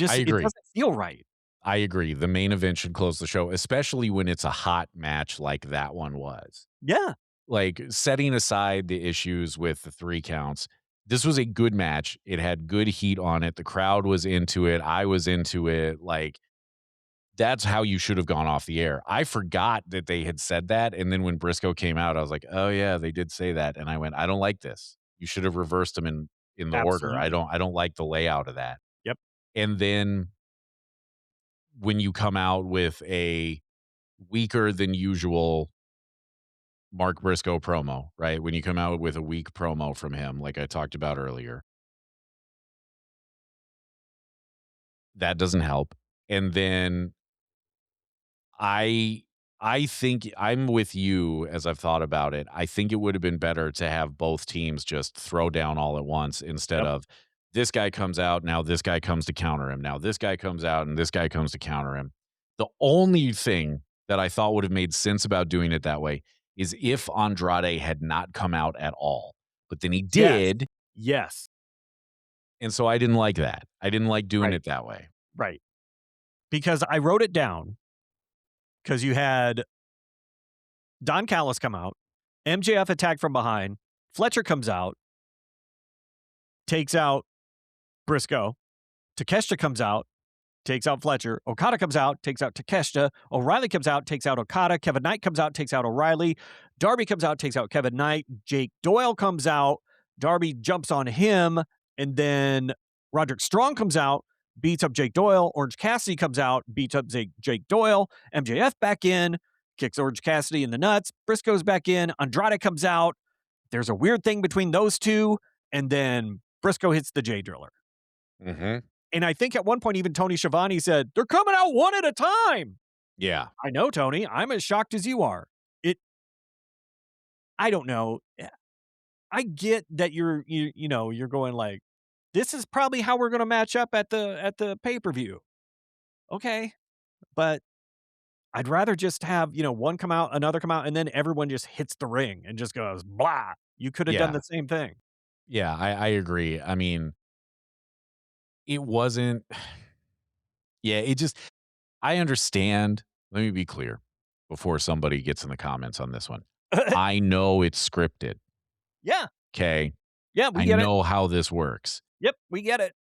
I it agree. doesn't feel right. I agree. The main event should close the show, especially when it's a hot match like that one was. Yeah. Like, setting aside the issues with the 3 counts, this was a good match. It had good heat on it. The crowd was into it. I was into it. Like, that's how you should have gone off the air. I forgot that they had said that, and then when Briscoe came out, I was like, "Oh, yeah, they did say that," and I went, "I don't like this. You should have reversed them in the order. Absolutely. I don't like the layout of that." Yep. And then when you come out with a weaker than usual Mark Briscoe promo, right? When you come out with a weak promo from him, like I talked about earlier, that doesn't help. And then I I think I'm with you as I've thought about it. I think it would have been better to have both teams just throw down all at once instead Yep. of this guy comes out, now this guy comes to counter him. Now this guy comes out and this guy comes to counter him. The only thing that I thought would have made sense about doing it that way is if Andrade had not come out at all. But then he Yes. did, Yes. and so I didn't like that. I didn't like doing Right. it that way. Right. Because I wrote it down because you had Don Callis come out, MJF attack from behind, Fletcher comes out, takes out Briscoe, Takeshita comes out, takes out Fletcher. Okada comes out, takes out Takeshita. O'Reilly comes out, takes out Okada. Kevin Knight comes out, takes out O'Reilly. Darby comes out, takes out Kevin Knight. Jake Doyle comes out. Darby jumps on him. And then Roderick Strong comes out, beats up Jake Doyle. Orange Cassidy comes out, beats up Jake Doyle. MJF back in, kicks Orange Cassidy in the nuts. Briscoe's back in. Andrade comes out. There's a weird thing between those two. And then Briscoe hits the J Driller. Mhm. And I think at one point, even Tony Schiavone said, "They're coming out one at a time." Yeah. I know, Tony. I'm as shocked as you are. It I don't know. I get that you're going like, this is probably how we're gonna match up at the pay-per-view. Okay. But I'd rather just have, one come out, another come out, and then everyone just hits the ring and just goes, blah. You could have done Yeah. the same thing. Yeah, I agree. I mean, it wasn't yeah, it just I understand. Let me be clear before somebody gets in the comments on this one. I know it's scripted, Yeah. okay? Yeah, we I get it. know how this works. Yep, we get it.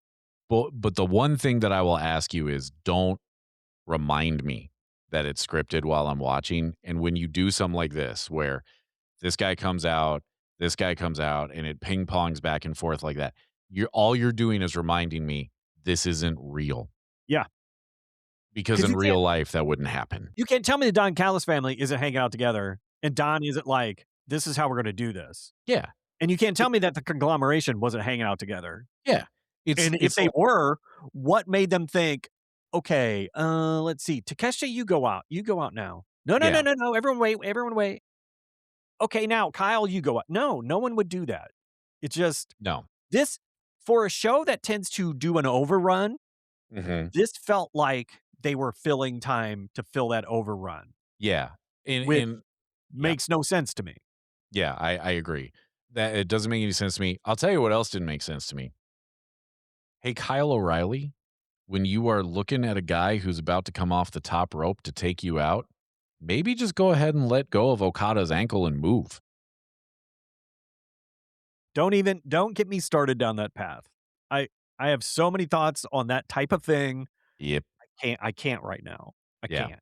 But the one thing that I will ask you is don't remind me that it's scripted while I'm watching, and when you do something like this where this guy comes out, this guy comes out, and it ping pongs back and forth like that, you're doing is reminding me this isn't real. Yeah. Because Because in real life, that wouldn't happen. you can't tell me the Don Callis family isn't hanging out together, and Don isn't like, "This is how we're gonna do this." Yeah. And you can't It tell me that the conglomeration wasn't hanging out together. yeah. And if It's they all were, what made them think, "Okay, let's see, Takeshita, you go out. You go out now." "No, no, no, yeah. no, no, everyone wait. Okay, now, Kyle, you go out." No one would do that. It's just No. this for a show that tends to do an overrun, Mhm. this felt like they were filling time to fill that overrun, Yeah. which Yeah. makes no sense to me. Yeah, I agree. That it doesn't make any sense to me. I'll tell you what else didn't make sense to me. Hey, Kyle O'Reilly, when you are looking at a guy who's about to come off the top rope to take you out, maybe just go ahead and let go of Okada's ankle and move. Don't get me started down that path. I I have so many thoughts on that type of thing. Yep. I can't right now. I Yeah. can't.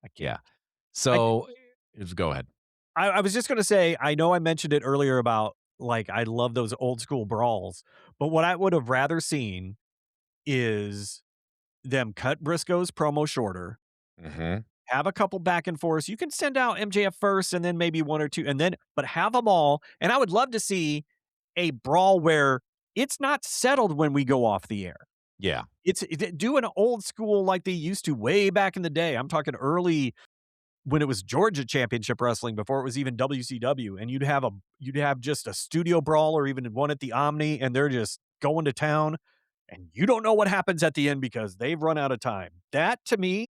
I Yeah. can't. I So, just go ahead. I was just gonna say, I know I mentioned it earlier about, like, I love those old school brawls, but what I would have rather seen is them cut Briscoe's promo shorter, Mhm. have a couple back and forths. You can send out MJF first and then maybe 1 or 2 and then but have them all, and I would love to see a brawl where it's not settled when we go off the air. Yeah. Do an old school like they used to way back in the day. I'm talking early when it was Georgia Championship Wrestling before it was even WCW, and you'd have just a studio brawl or even one at the Omni, and they're just going to town, and you don't know what happens at the end because they've run out of time. That to me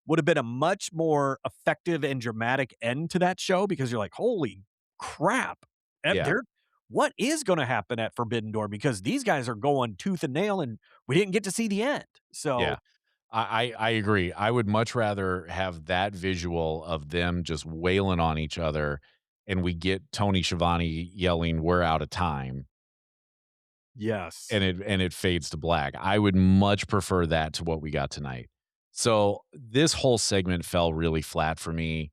would have been a much more effective and dramatic end to that show because you're like, holy crap. Yeah. There what is going to happen at Forbidden Door? Because these guys are going tooth and nail and we didn't get to see the end. Yeah. So I agree. I would much rather have that visual of them just wailing on each other and we get Tony Schiavone yelling, "We're out of time," Yes. and it fades to black. I would much prefer that to what we got tonight. So this whole segment fell really flat for me.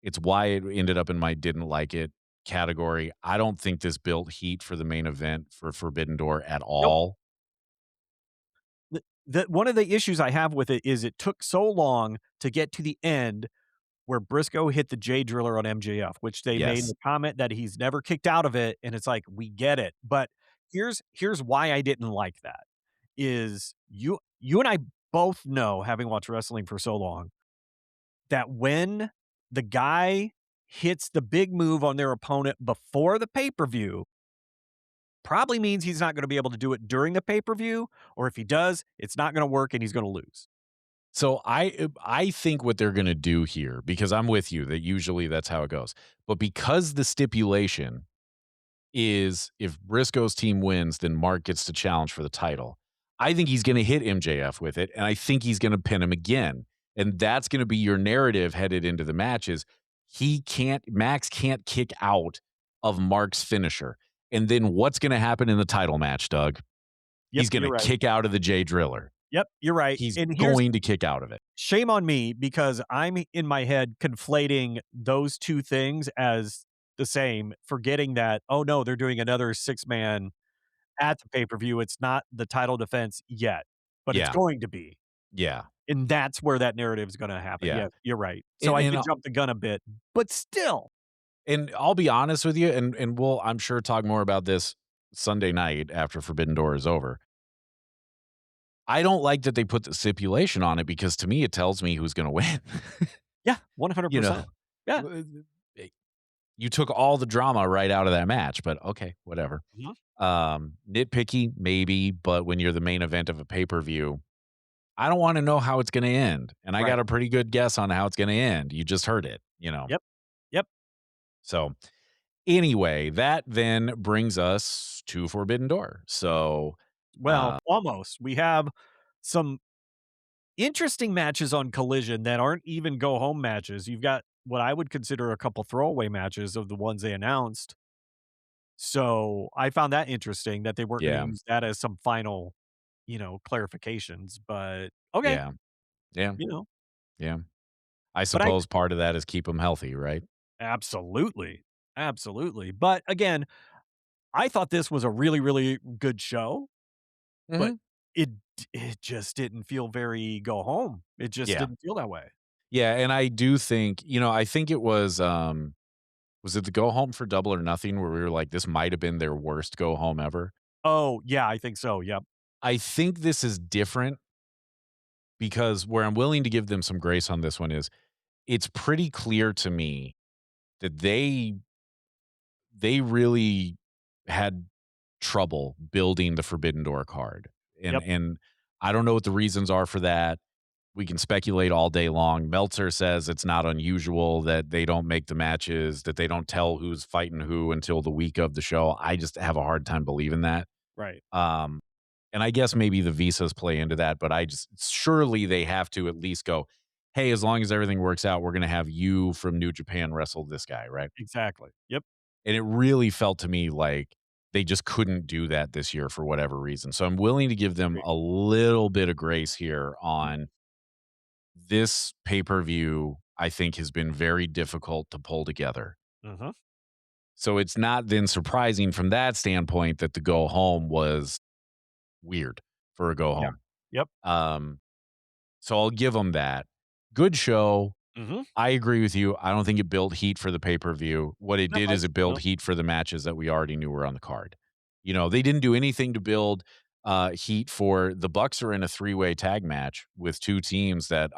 It's why it ended up in my didn't like it category. I don't think this built heat for the main event for Forbidden Door at Nope. all. The one of the issues I have with it is it took so long to get to the end where Briscoe hit the J Driller on MJF, which they made Yes. the comment that he's never kicked out of it, and it's like, we get it. But here's why I didn't like that, is you and I both know, having watched wrestling for so long, that when the guy hits the big move on their opponent before the pay-per-view, probably means he's not gonna be able to do it during the pay-per-view, or if he does, it's not gonna work and he's gonna lose. So I think what they're gonna do here, because I'm with you that usually that's how it goes. But because the stipulation is if Briscoe's team wins, then Mark gets to challenge for the title. I think he's gonna hit MJF with it, and I think he's gonna pin him again. And that's gonna be your narrative headed into the matches. Max can't kick out of Mark's finisher. And then what's gonna happen in the title match, Doug? Yep, He's you're gonna right. kick out of the J Driller. Yep, you're right, He's and here's going to kick out of it. shame on me because I'm in my head conflating those 2 things as the same, forgetting that, "Oh, no, they're doing another 6-man at the pay-per-view. It's not the title defense yet, but it's Yeah. going to be." Yeah. And that's where that narrative is gonna happen. Yeah. Yeah, you're right. So And I and did uh, jump the gun a bit, but still. and I'll be honest with you, and we'll, I'm sure, talk more about this Sunday night after Forbidden Door is over. I don't like that they put the stipulation on it because to me it tells me who's gonna win. Yeah, You know? 100%. Yeah. Uh, eh, you took all the drama right out of that match, but okay, whatever. Mhm. Nitpicky, maybe, but when you're the main event of a pay-per-view, I don't wanna know how it's gonna end, and I got Right. a pretty good guess on how it's gonna end. You just heard it. Yep. Yep. So, anyway, that then brings us to Forbidden Door. So, Well, almost. We have some interesting matches on Collision that aren't even go home matches. You've got what I would consider a couple throwaway matches of the ones they announced. So I found that interesting that they weren't going to yeah, use that as some final, clarifications. But okay, yeah, yeah, you know, yeah. I but I suppose part of that is keep them healthy, right? absolutely, absolutely. But again, I thought this was a really, really good show, but Mhm. it it just didn't feel very go home. It just Yeah. didn't feel that way. Yeah, and I do think, I think it was it the go home for Double or Nothing where we were like, this might have been their worst go home ever? Oh, yeah, I think so, yep, I think this is different because where I'm willing to give them some grace on this one is it's pretty clear to me that they really had trouble building the Forbidden Door card. And yep, and I don't know what the reasons are for that. We can speculate all day long. Meltzer says it's not unusual that they don't make the matches, that they don't tell who's fighting who until the week of the show. I just have a hard time believing that. right, Um, and I guess maybe the visas play into that, but surely they have to at least go, hey, as long as everything works out, we're going to have you from New Japan wrestle this guy, right? exactly, yep, And it really felt to me like they just couldn't do that this year for whatever reason. So I'm willing to give them agree, a little bit of grace here on this pay-per-view. I think has been very difficult to pull together. mhm, So it's not then surprising from that standpoint that the go home was weird for a go yeah, home. yep, Um, so I'll give them that. Good show. mhm, I agree with you. I don't think it built heat for the pay-per-view. What it did no, is it built no, heat for the matches that we already knew were on the card. They didn't do anything to build heat for the Bucks are in a three-way tag match with two teams that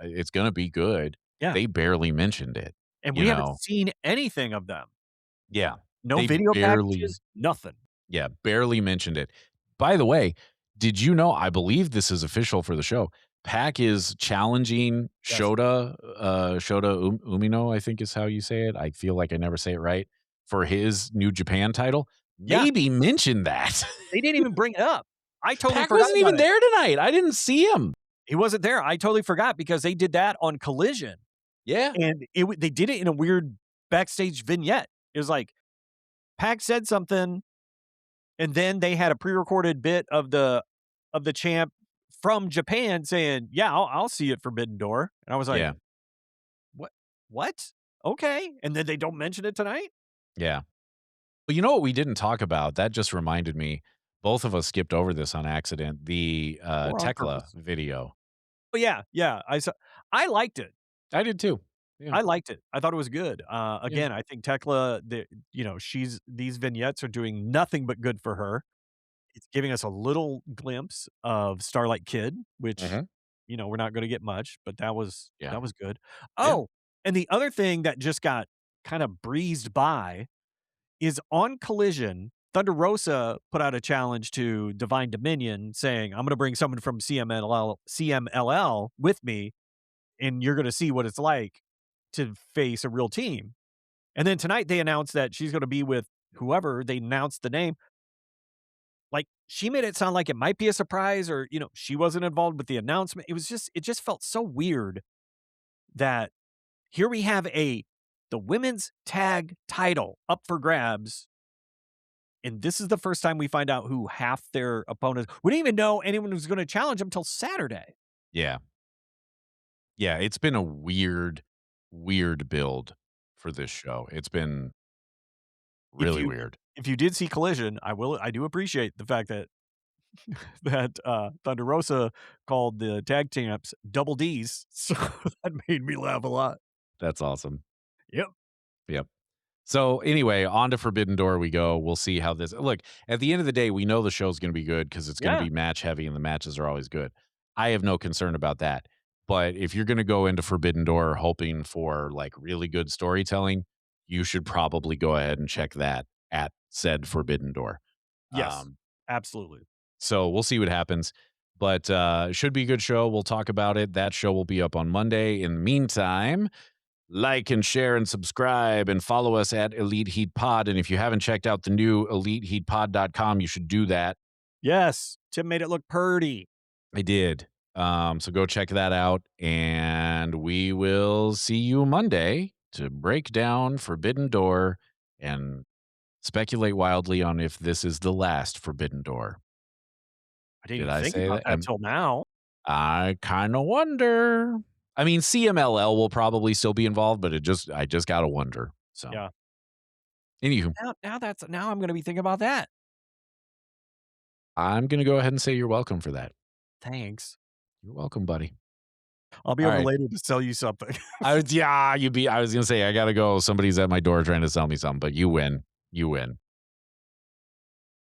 it's gonna be good. yeah, They barely mentioned it, and you we haven't know? seen anything of them. Yeah. No They video barely packages, nothing. Yeah, barely mentioned it. By the way, did you know, I believe this is official for the show, Pac is challenging Yes. Shota Umino, I think is how you say it. I feel like I never say it right, for his New Japan title. Yeah, Maybe mention that. they didn't even bring it up. I totally Pac forgot wasn't about even it. there tonight. I didn't see him. He wasn't there, I totally forgot because they did that on Collision, Yeah. and they did it in a weird backstage vignette. It was like, Pac said something, And then they had a pre-recorded bit of the champ from Japan saying, "Yeah, I'll see you at Forbidden Door." And I was like, Yeah. "What? What? Okay." And then they don't mention it tonight? Yeah. But you know what we didn't talk about? That just reminded me. Both of us skipped over this on accident. The Or on Thekla purpose? video. Oh, yeah, yeah, I liked it. I did too. Yeah. I liked it. I thought it was good. Yeah. Again, I think Thekla, she's these vignettes are doing nothing but good for her. It's giving us a little glimpse of Starlight Kid, which, Mhm. we're not gonna get much, but Yeah. that was good. Yeah. Oh, and the other thing that just got kinda breezed by is on Collision, Thunder Rosa put out a challenge to Divine Dominion saying, "I'm gonna bring someone from CMLL with me, and you're gonna see what it's like to face a real team." And then tonight they announced that she's gonna be with whoever, they announced the name. Like, she made it sound like it might be a surprise or, she wasn't involved with the announcement. It just felt so weird that here we have the women's tag title up for grabs, and this is the first time we find out who half their opponents. We didn't even know anyone was gonna challenge them till Saturday. Yeah. Yeah. It's been a weird, weird build for this show. It's been If really you weird. if you did see Collision, I do appreciate the fact that Thunder Rosa called the tag champs Double Ds, so that made me laugh a lot. That's awesome. Yep. Yep. So anyway, on to Forbidden Door we go. We'll see how this look. At the end of the day, we know the show's going to be good because it's going to Yeah. be match heavy, and the matches are always good. I have no concern about that. But if you're going to go into Forbidden Door hoping for like really good storytelling, you should probably go ahead and check that at said Forbidden Door. Yes. Um, Absolutely. so we'll see what happens. But it should be a good show. We'll talk about it. That show will be up on Monday. In the meantime, like and share and subscribe and follow us at Elite Heat Pod. And if you haven't checked out the new eliteheatpod.com, you should do that. Yes. Tim made it look purty. I did. So go check that out. And we will see you Monday to break down Forbidden Door and speculate wildly on if this is the last Forbidden Door. I didn't Did even I think say about that? that till now. I kind of wonder. I mean, CMLL will probably still be involved, but I just gotta wonder. So, Yeah. anywho, Now I'm gonna be thinking about that. I'm gonna go ahead and say you're welcome for that. Thanks. You're welcome, buddy. I'll be All over right. later to sell you something. I was gonna say I gotta go. Somebody's at my door trying to sell me something, but you win. You win.